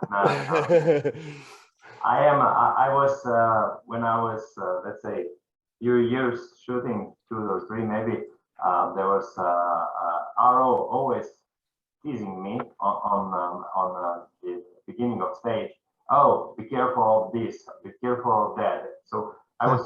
I was when I was let's say few years shooting 2 or 3 maybe. There was RO always teasing me on the beginning of stage. Oh, be careful of this, be careful of that. So I was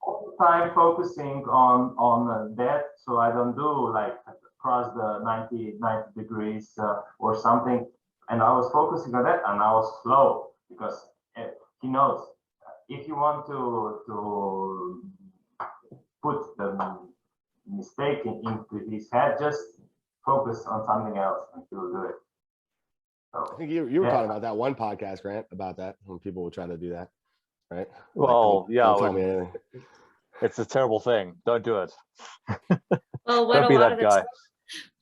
all the time focusing on that, so I don't do like cross the 90 degrees or something. And I was focusing on that, and I was slow because he knows if you want to put the mistake into his head, just focus on something else and he'll do it. So, I think you were talking about that one podcast, Grant, about that when people will try to do that, right? Well, like, yeah, don't tell me anything. It's a terrible thing. Don't do it. Well, Don't be that guy.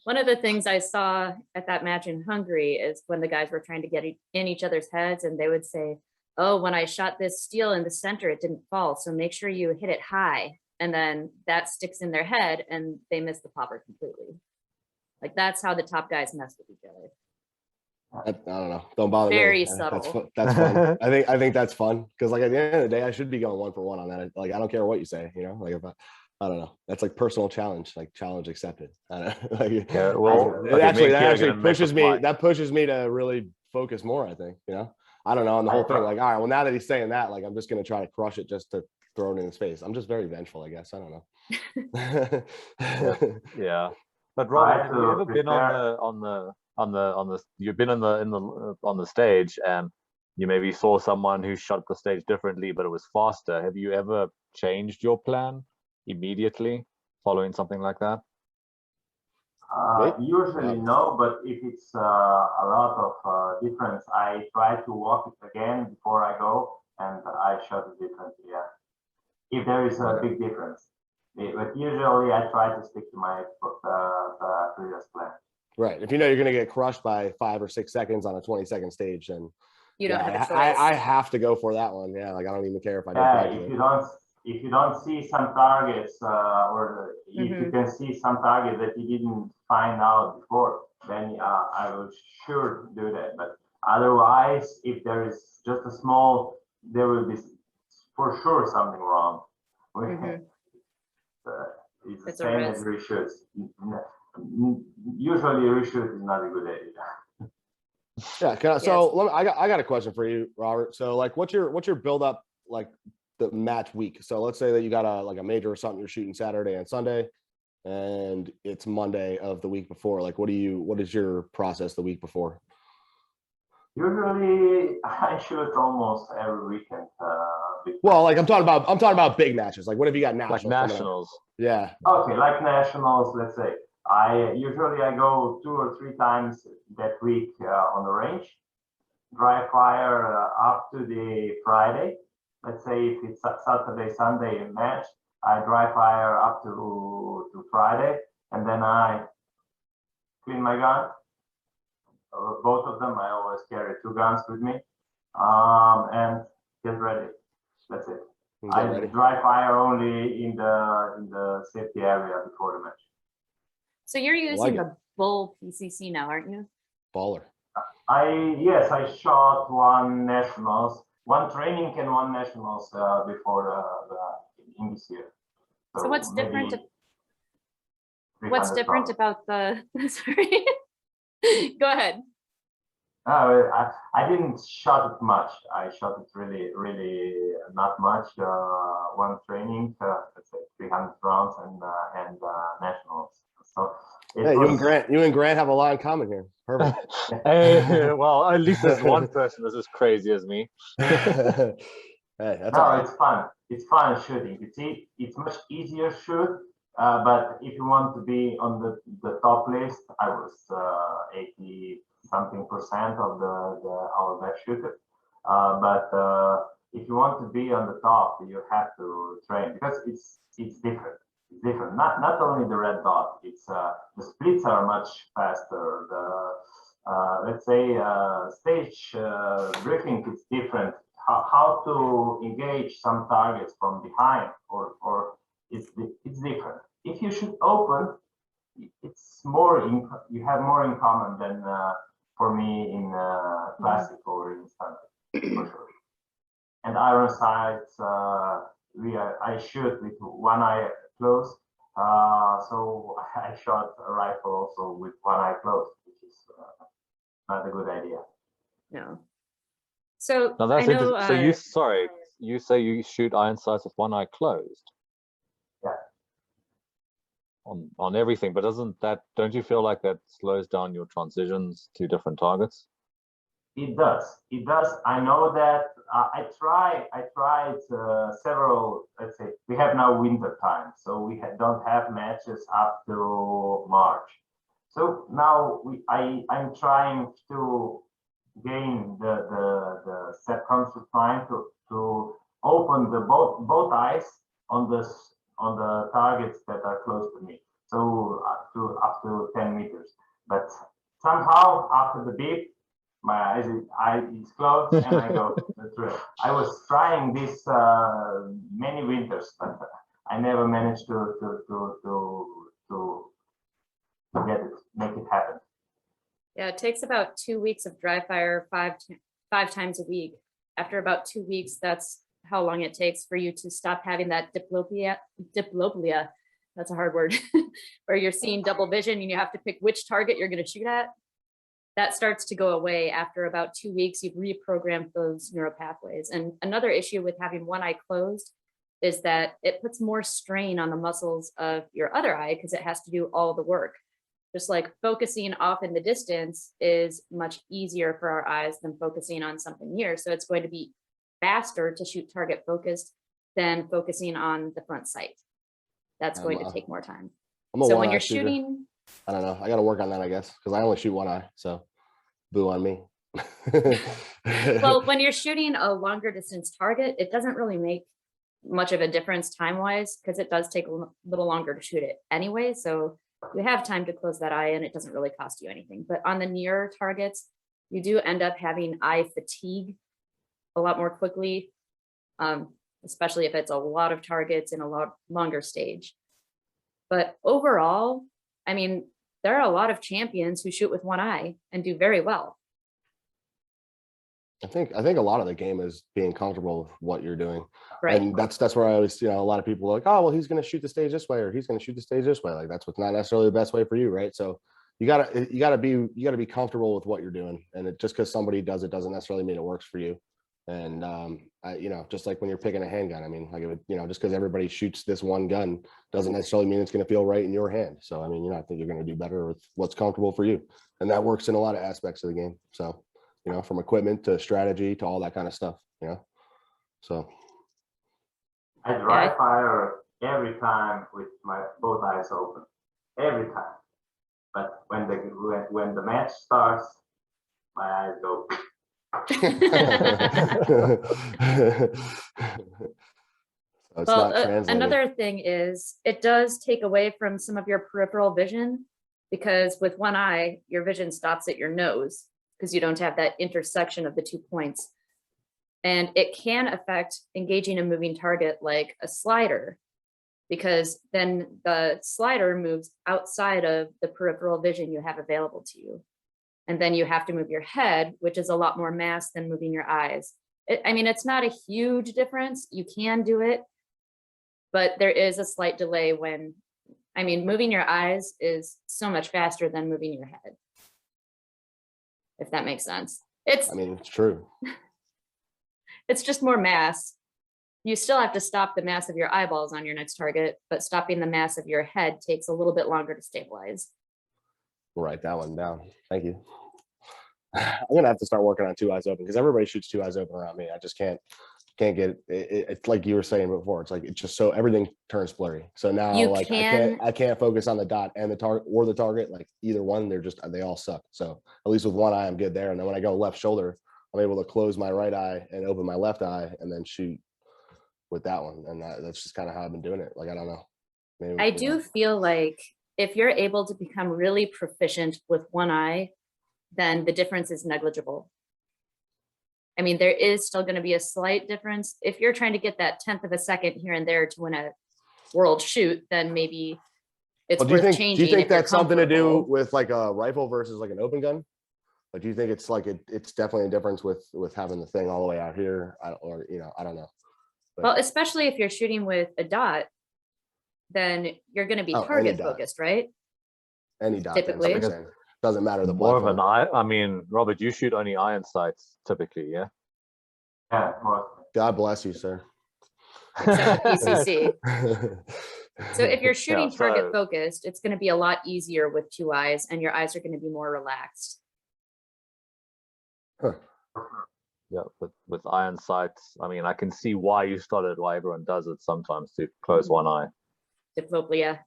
One of the things I saw at that match in Hungary is when the guys were trying to get in each other's heads, and they would say, oh, when I shot this steel in the center, it didn't fall. So make sure you hit it high. And then that sticks in their head and they miss the popper completely. Like that's how the top guys mess with each other. I don't know. Don't bother Very me. subtle. That's fun. I think that's fun because like at the end of the day, I should be going 1 for 1 on that. Like I don't care what you say, like if I don't know. That's like personal challenge, like challenge accepted. I don't know. Like, yeah, well, that actually pushes me. That pushes me to really focus more. I think I don't know on the whole thing. Like all right, well now that he's saying that, like I'm just gonna try to crush it just to throw it in his face. I'm just very vengeful, I guess. I don't know. yeah. But Robert, have you ever been on the you've been on the stage and you maybe saw someone who shot the stage differently, but it was faster? Have you ever changed your plan immediately following something like that? Usually no, but if it's a lot of difference, I try to walk it again before I go, and I shot it differently. Yeah, if there is a big difference, but usually I try to stick to my previous plan. Right. If you know you're going to get crushed by 5 or 6 seconds on a 20-second stage, then you don't have a choice. I have to go for that one. Yeah, like I don't even care if I don't. If you don't see some targets, or if you can see some target that you didn't find out before, then I will sure do that. But otherwise, if there is just a small, there will be for sure something wrong. It's the same as reshoots. Usually reshoot is not a good idea. Yeah. So I got a question for you, Robert. So like, what's your build up like the match week? So let's say that you got a major or something you're shooting Saturday and Sunday, and it's Monday of the week before. Like, what is your process the week before? Usually, I shoot almost every weekend. Well, like I'm talking about big matches. Like, what have you got nationals? Like nationals. Yeah. Okay, like nationals. Let's say I go 2 or 3 times that week on the range. Dry fire up to the Friday. Let's say if it's Saturday, Sunday match, I dry fire up to Friday, and then I clean my gun. Both of them. I always carry 2 guns with me, and get ready. That's it. I dry fire only in the safety area before the match. So you're using the Bull PCC now, aren't you? Baller. Yes, I shot 1 nationals, 1 training and 1 nationals before in this year. So what's different? What's different about the? Sorry. Go ahead. I didn't shot it much. I shot it really not much. 1 training, let's say 300 rounds, and nationals. So hey, you and Grant have a lot in common here. Perfect. Hey, well, at least there's one person that's as crazy as me. Hey, that's no, all right. it's fun. It's fun shooting. It's much easier shoot. But if you want to be on the top list, I was 80-something% of our best shooter. But if you want to be on the top, you have to train, because it's different. It's different. Not only the red dot. It's the splits are much faster. The let's say stage briefing is different. How to engage some targets from behind, or it's different. If you shoot open, it's more you have more in common than for me in classic or in standard, for sure. And iron sights, I shoot with 1 eye closed, so I shot a rifle also with 1 eye closed, which is not a good idea. No. So now that's I know. So you say you shoot iron sights with 1 eye closed. Yeah. On everything, but don't you feel like that slows down your transitions to different targets? It does. I know that. I tried several. Let's say we have now winter time, so we don't have matches up to March. So now I'm trying to gain the subconscious mind to open the both eyes on the targets that are close to me, so up to 10 meters. But somehow after the beep, my eye is closed and I go through. I was trying this many winters, but I never managed to get it, make it happen. Yeah, it takes about 2 weeks of dry fire, five times a week. After about 2 weeks, that's how long it takes for you to stop having that diplopia, that's a hard word, where you're seeing double vision and you have to pick which target you're going to shoot at. That starts to go away after about 2 weeks. You've reprogrammed those neural pathways. And another issue with having 1 eye closed is that it puts more strain on the muscles of your other eye, because it has to do all the work. Just like focusing off in the distance is much easier for our eyes than focusing on something near. So it's going to be faster to shoot target focused than focusing on the front sight. That's going to take more time. So when you're shooting, I don't know. I got to work on that, I guess, because I only shoot 1 eye. So boo on me. Well, when you're shooting a longer distance target, it doesn't really make much of a difference time-wise, because it does take a little longer to shoot it anyway. So you have time to close that eye and it doesn't really cost you anything. But on the nearer targets, you do end up having eye fatigue a lot more quickly, especially if it's a lot of targets in a lot longer stage. But overall, I mean, there are a lot of champions who shoot with 1 eye and do very well. I think a lot of the game is being comfortable with what you're doing. Right. And that's where I always, a lot of people are like, oh, well, he's going to shoot the stage this way, or he's going to shoot the stage this way. Like, that's what's not necessarily the best way for you. Right. So you gotta be comfortable with what you're doing. And just because somebody does it doesn't necessarily mean it works for you. And, just like when you're picking a handgun, I mean, like, just because everybody shoots this one gun doesn't necessarily mean it's going to feel right in your hand. So, I mean, I think you're going to do better with what's comfortable for you. And that works in a lot of aspects of the game. So, from equipment to strategy to all that kind of stuff, so. I dry fire every time with my both eyes open, every time. But when the match starts, my eyes go. It's Well, not translating. another thing is it does take away from some of your peripheral vision, because with one eye, your vision stops at your nose because you don't have that intersection of the 2 points. And it can affect engaging a moving target like a slider, because then the slider moves outside of the peripheral vision you have available to you. And then you have to move your head, which is a lot more mass than moving your eyes. I mean, it's not a huge difference. You can do it, but there is a slight delay when, I mean, moving your eyes is so much faster than moving your head, if that makes sense. I mean, it's true. It's just more mass. You still have to stop the mass of your eyeballs on your next target, but stopping the mass of your head takes a little bit longer to stabilize. We'll write that one down. Thank you. I'm gonna have to start working on 2 eyes open, because everybody shoots 2 eyes open around me. I just can't get it. It's like you were saying before. It's like it's just so everything turns blurry. So now like I can't focus on the dot and the target or the target, like either one. They all suck. So at least with one eye, I'm good there. And then when I go left shoulder, I'm able to close my right eye and open my left eye and then shoot with that one. And that's just kind of how I've been doing it. Like I don't know. Maybe, I do feel like if you're able to become really proficient with one eye, then the difference is negligible. I mean, there is still going to be a slight difference. If you're trying to get that 10th of a second here and there to win a world shoot, then maybe it's worth changing. Do you think that's something to do with like a rifle versus like an open gun? Like, do you think it's like it's definitely a difference with having the thing all the way out here, I don't know. But, well, especially if you're shooting with a dot, then you're going to be target focused, right? Any dot, typically. Doesn't matter the more platform. of an eye. I mean, Robert, you shoot only iron sights typically, yeah? Yeah, God bless you, sir. Except the PCC. So if you're shooting target focused, it's going to be a lot easier with 2 eyes, and your eyes are going to be more relaxed. Huh. Yeah, with iron sights, I mean, I can see why you started, why everyone does it sometimes, to close one eye. Diplopia.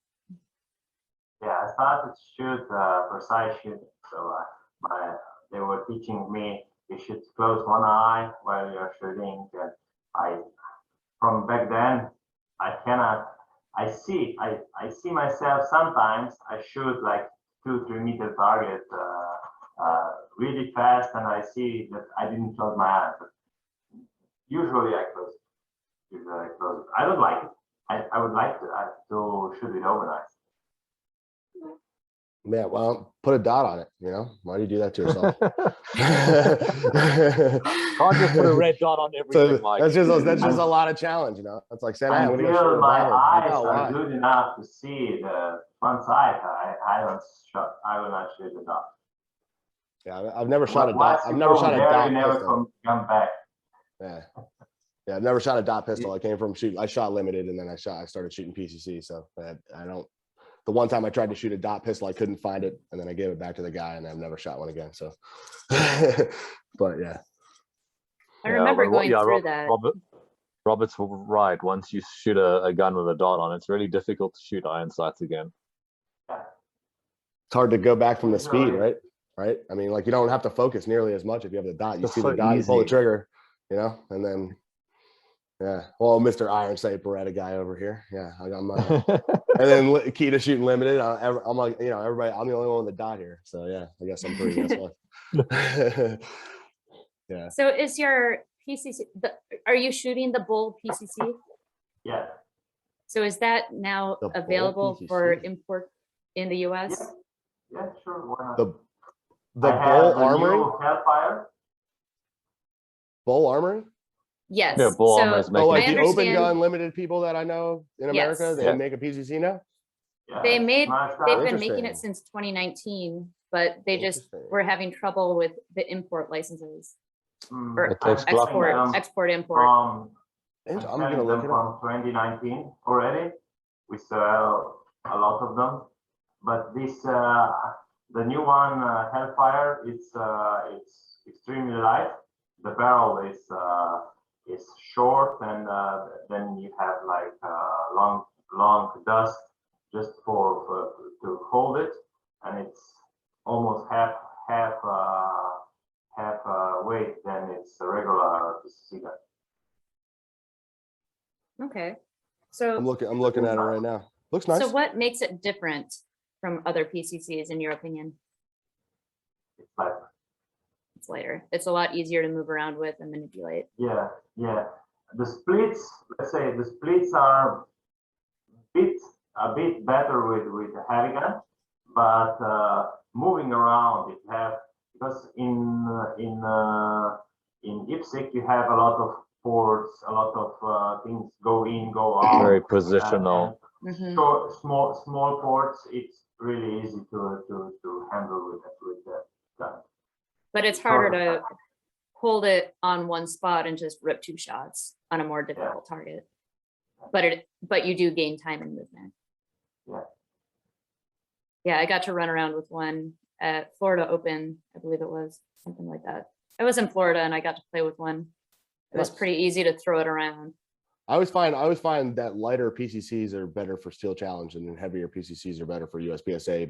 Yeah, I started to shoot precise shooting. So they were teaching me you should close one eye while you're shooting. And from back then, I see myself sometimes. I shoot like 2-3 meter target really fast, and I see that I didn't close my eye. But usually I close it. I don't like it. I would like to shoot with open eyes. Yeah, well, put a dot on it, why do you do that to yourself? Can't just put a red dot on everything. So that's just a lot of challenge, That's like saying, I I'm feel shoot my eyes are good enough to see the front side. I will not shoot the dot. Yeah, I've never shot a dot. I've never shot a dot pistol. Come back. Yeah, I've never shot a dot pistol. I came from shooting. I shot limited, and then I started shooting PCC. So I don't. The one time I tried to shoot a dot pistol, I couldn't find it, and then I gave it back to the guy, and I've never shot one again. So, but yeah. I remember going through that. Robert's right. Once you shoot a gun with a dot on, it's really difficult to shoot iron sights again. It's hard to go back from the speed, right? I mean, like you don't have to focus nearly as much if you have the dot. You see the dot, you pull the trigger, and then. Yeah, well, Mr. Iron Sight Beretta guy over here. Yeah, I'm and then key to shooting limited. I'm like, everybody. I'm the only one with the dot here. So yeah, I guess I'm pretty good. Yeah. So is your PCC? Are you shooting the Bull PCC? Yeah. So is that now available for import in the US? Yeah, sure. Why not? The Bull Armory. Hellfire. Bull Armory. Yes. Yeah, Bull Armory is making like the open gun limited people that I know in America, yes. They make a PCC now. Yeah, they've been making it since 2019, but they just were having trouble with the import licenses or export import. I'm gonna look from 2019 already. We sell a lot of them, but this the new one Hellfire, it's extremely light. The barrel is short, and then you have like long dust just for to hold it, and it's almost half weight than it's a regular PCC gun. Okay. So I'm looking at it right now. Looks nice. So what makes it different from other PCCs in your opinion? It's like, It's lighter. It's a lot easier to move around with and manipulate. yeah. The splits, let's say the splits are a bit better with the heavy gun, but moving around it have, because in IPSC you have a lot of ports, a lot of things go in, go out. Very positional. So small ports, it's really easy to handle with the gun. But it's harder to hold it on one spot and just rip 2 shots on a more difficult target. But you do gain time and movement. Yeah. Yeah, I got to run around with one at Florida Open, I believe it was, something like that. I was in Florida and I got to play with one. It was pretty easy to throw it around. I always find that lighter PCCs are better for Steel Challenge and heavier PCCs are better for USPSA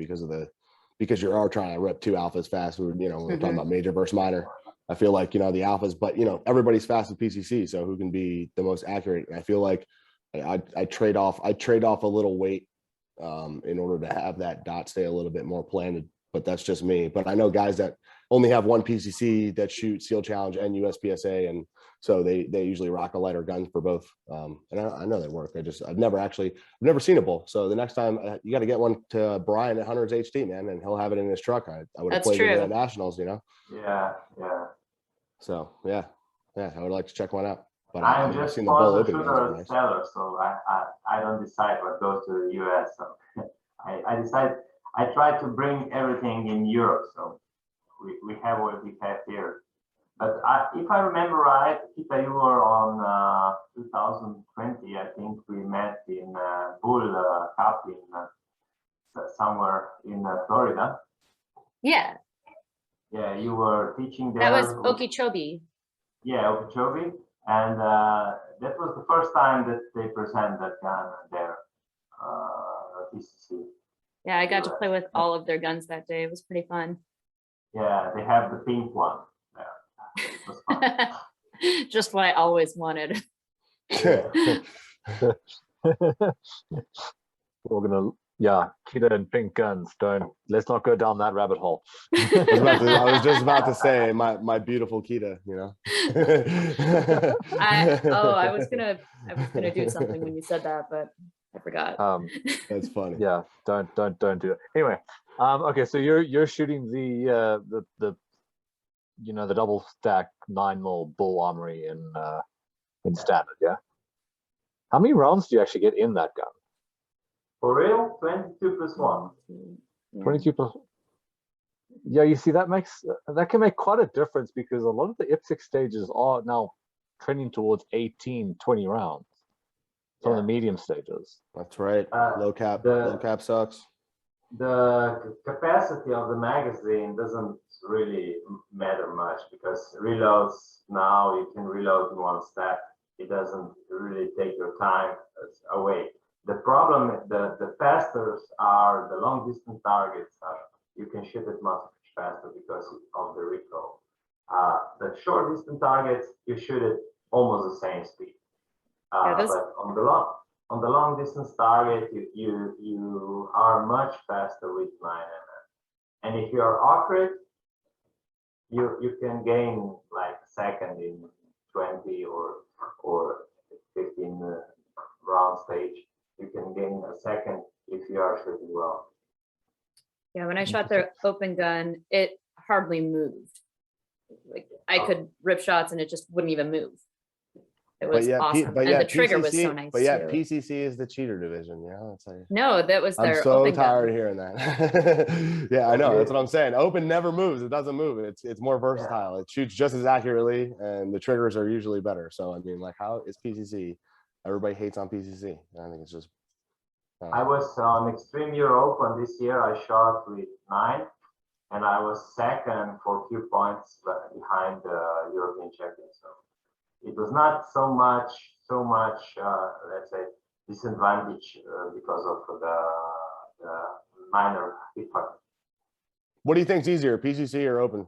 because you are trying to rip 2 alphas fast. When we're talking about major versus minor. I feel like, the alphas, but everybody's fast with PCC. So who can be the most accurate? And I feel like I trade off a little weight in order to have that dot stay a little bit more planted, but that's just me. But I know guys that only have one PCC that shoot Steel Challenge and USPSA, and so they usually rock a lighter gun for both. And I know they work. I've never seen a bull. So the next time you got to get one to Brian at Hunter's HT, man, and he'll have it in his truck. I would have played with it at Nationals, Yeah. So yeah, I would like to check one out. But I'm I've just seen the bull open. shooter seller, so I don't decide what goes to the US. So I try to bring everything in Europe. So we have what we have here. But if I remember right, Kita, you were on 2020. I think we met in Bull Cup in somewhere in Florida. Yeah. Yeah, you were teaching there. That was Okeechobee. Yeah, Okeechobee. And that was the first time that they present that gun there, PCC. Yeah, I got to play with all of their guns that day. It was pretty fun. Yeah, they have the pink one. Yeah, it was fun. Just what I always wanted. We're gonna, Kita and pink guns. Let's not go down that rabbit hole. I was just about to say my beautiful Kita, I was gonna do something when you said that, but I forgot. That's funny. Yeah, don't do it. Anyway, okay, so you're shooting the the double stack 9mm bull armory in standard, yeah? How many rounds do you actually get in that gun? For real, 22 plus 1. 22 plus. Yeah, you see, that can make quite a difference because a lot of the IPSC stages are now trending towards 18, 20 rounds from the medium stages. That's right. Low cap sucks. The capacity of the magazine doesn't really matter much because reloads now you can reload in one step. It doesn't really take your time away. The problem, the fasters are the long distance targets. You can shoot it much faster because of the recoil. The short distance targets, you shoot it almost the same speed. But on the long distance target, you are much faster with 9mm. And if you are accurate, you can gain like a second in 20 or 15 round stage. You can gain a second if you are shooting well. Yeah, when I shot the open gun, it hardly moved. Like I could rip shots and it just wouldn't even move. It was awesome. And the trigger was so nice. But yeah, PCC is the cheater division. It's like, no, that was their I'm so open tired gun. of hearing that. Yeah, I know. That's what I'm saying. Open never moves. It doesn't move. It's more versatile. It shoots just as accurately, and the triggers are usually better. So I mean, like, how is PCC? Everybody hates on PCC. I think it's just. I was on Extreme Euro Open this year. I shot with 9, and I was second for a few points behind the European champion. So it was not so much, let's say, disadvantage because of the minor hit factor. What do you think is easier, PCC or open,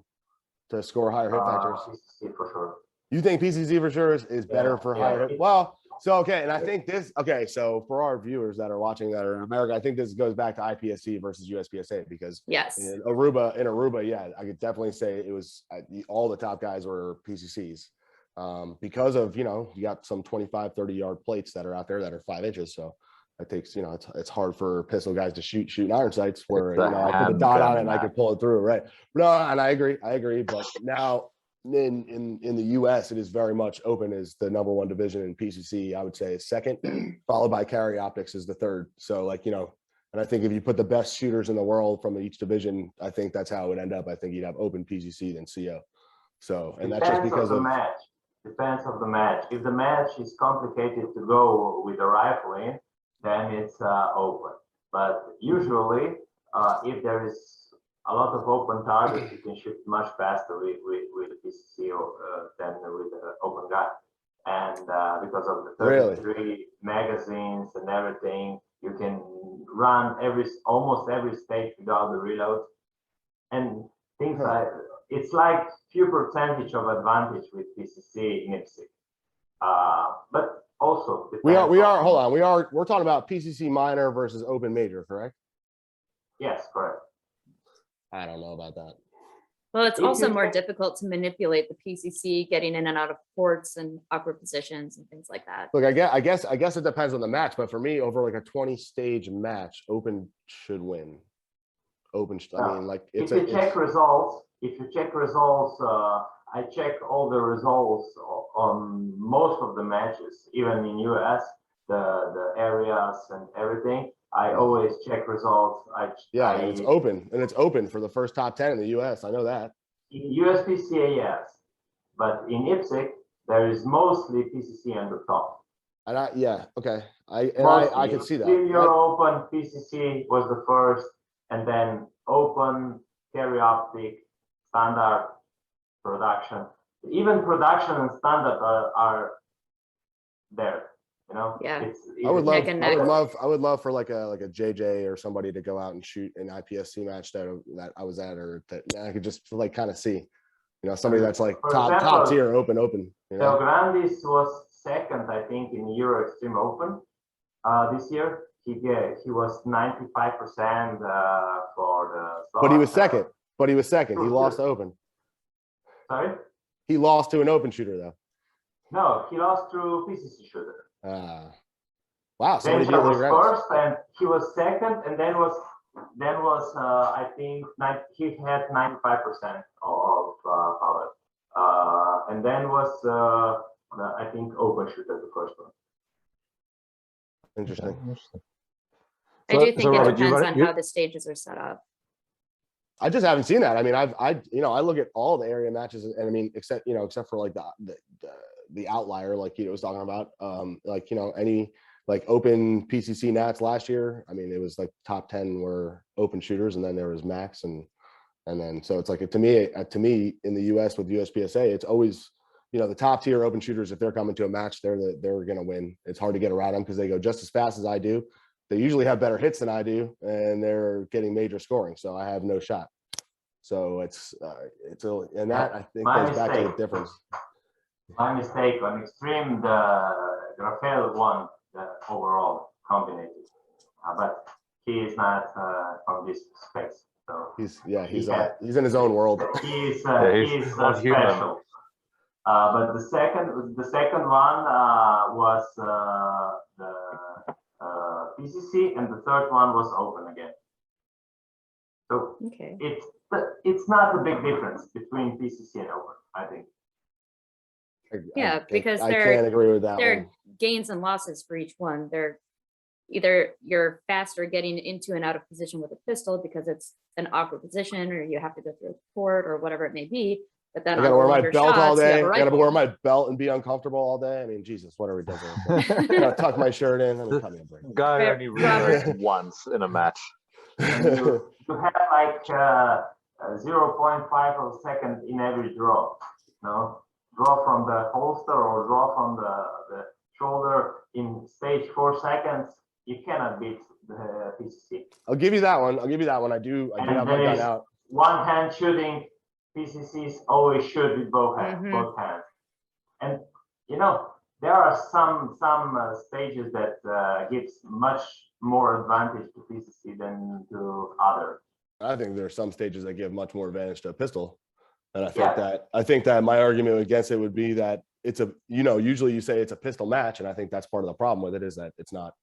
to score higher hit factors? PCC for sure. You think PCC for sure is better for higher hit? Well, So, okay, and I think this, okay, so for our viewers that are watching that are in America, I think this goes back to IPSC versus USPSA because Yes. in Aruba, yeah, I could definitely say it was all the top guys were PCCs because of, you know, you got some 25, 30-yard plates that are out there that are 5 inches. So it takes, you know, it's hard for pistol guys to shoot iron sights where, you know, I put the dot on it and I can pull it through, right? No, and I agree. But now, in the US, it is very much open as the #1 division in PCC. I would say is second, followed by carry optics is the third. So like, you know, and I think if you put the best shooters in the world from each division, I think that's how it would end up. I think you'd have open PCC then CO. So, and that's just because of the match. Depends of the match. If the match is complicated to go with a rifle in, then it's open. But usually, if there is a lot of open targets, you can shoot much faster with a PCC than with an open gun. And because of the 33 magazines and everything, you can run almost every stage without the reload. And things like, it's like few percentage of advantage with PCC in IPSC. But also we're talking about PCC minor versus open major, correct? Yes, correct. I don't know about that. Well, it's also more difficult to manipulate the PCC, getting in and out of ports and awkward positions and things like that. Look, I guess it depends on the match, but for me, over like a 20-stage match, open should win. Open, I mean, like if you check results, I check all the results on most of the matches, even in US, the areas and everything. I always check results. And it's open, and it's open for the first top 10 in the US. I know that. In USPCA, yes, but in IPSC, there is mostly PCC on the top. And I can see that. Junior open PCC was the first, and then open, carry optic, standard, production. Even production and standard are there. You know, yeah. I would love for like a JJ or somebody to go out and shoot an IPSC match that I was at, or that I could just like kind of see, you know, somebody that's like top tier open. You know? Grandis was second, I think, in Euro Extreme Open this year. He was 95% for the. But he was second. He lost to open. Sorry. He lost to an open shooter though. No, he lost to PCC shooter. Wow. Then he was first, and he was second, and then was I think he had 95% of power, and then was I think open shooter the first one. Interesting. I do think it depends on how the stages are set up. I just haven't seen that. I mean, I look at all the area matches, and I mean, except for like the outlier, like was talking about, like any like open PCC Nats last year. I mean, it was like top 10 were open shooters, and then there was Max, and then so it's like to me in the US with USPSA, it's always the top tier open shooters. If they're coming to a match, they're gonna win. It's hard to get around them because they go just as fast as I do. They usually have better hits than I do, and they're getting major scoring, so I have no shot. So and that I think goes back to the difference. My mistake on extreme, the Rafael won the overall combination, but he is not from this space. So he's in his own world. He's special. But the second one was the PCC, and the third one was open again. So it's not a big difference between PCC and open, I think. Yeah, because I can't agree with that. There are gains and losses for each one. They're either you're faster getting into and out of position with a pistol because it's an awkward position, or you have to go through a port or whatever it may be. But then I gotta wear my belt all day. I gotta wear my belt and be uncomfortable all day. I mean, Jesus, whatear he does. Gotta tuck my shirt in. I mean, cut me a break. Guy only realized once in a match. You have like 0.5 of a second in every draw. Draw from the holster or draw from the shoulder in stage 4 seconds. You cannot beat the PCC. I'll give you that one. I do have my gun out. One hand shooting. PCCs always shoot with both hands. And there are some stages that gives much more advantage to PCC than to other. I think there are some stages that give much more advantage to a pistol. And Yeah. I think that my argument against it would be that it's a, usually you say it's a pistol match. And I think that's part of the problem with it is that it's not,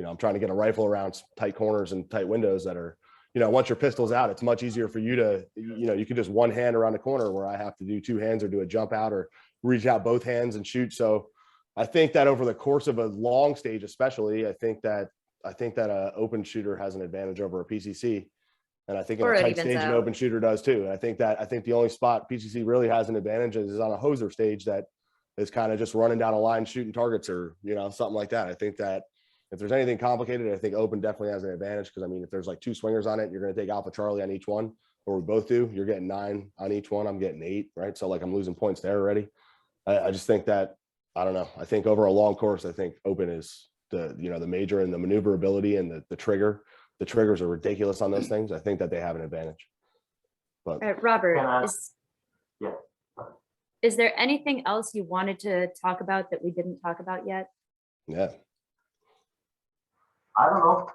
I'm trying to get a rifle around tight corners and tight windows that are, once your pistol's out, it's much easier for you to, you can just one hand around the corner where I have to do two hands or do a jump out or reach out both hands and shoot. So I think that over the course of a long stage, especially, I think that a open shooter has an advantage over a PCC. And I think in a tight stage, an open shooter does too. And I think the only spot PCC really has an advantage is on a hoser stage that is kind of just running down a line, shooting targets or, something like that. I think that if there's anything complicated, I think open definitely has an advantage. Cause I mean, if there's like two swingers on it, you're going to take Alpha Charlie on each one, or we both do, you're getting 9 on each one. I'm getting 8, right? So like I'm losing points there already. I just think that, I don't know. I think over a long course, I think open is the major and the maneuverability and the trigger. The triggers are ridiculous on those things. I think that they have an advantage. But Robert, is there anything else you wanted to talk about that we didn't talk about yet? Yeah. I don't know.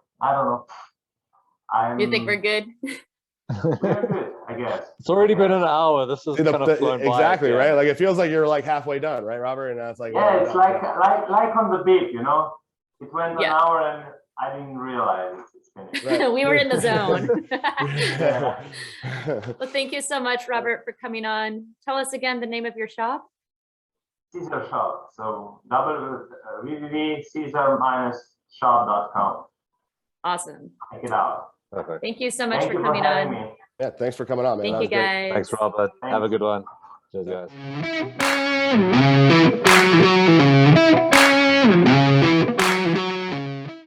You think we're good? We're good, I guess. It's already been an hour. This is kind of flown by. Exactly, right? Like it feels like you're like halfway done, right, Robert? And that's like, yeah, it's like on the beat, It went an hour and I didn't realize it's finished. Right. We were in the zone. Well, thank you so much, Robert, for coming on. Tell us again the name of your shop. Cesar Shop. So www.cesar-shop.com. Awesome. Check it out. Perfect. Thank you so much for coming on. Me. Yeah, thanks for coming on, man. Thank you, guys. Thanks, Robert. Thanks. Have a good one. Cheers, guys.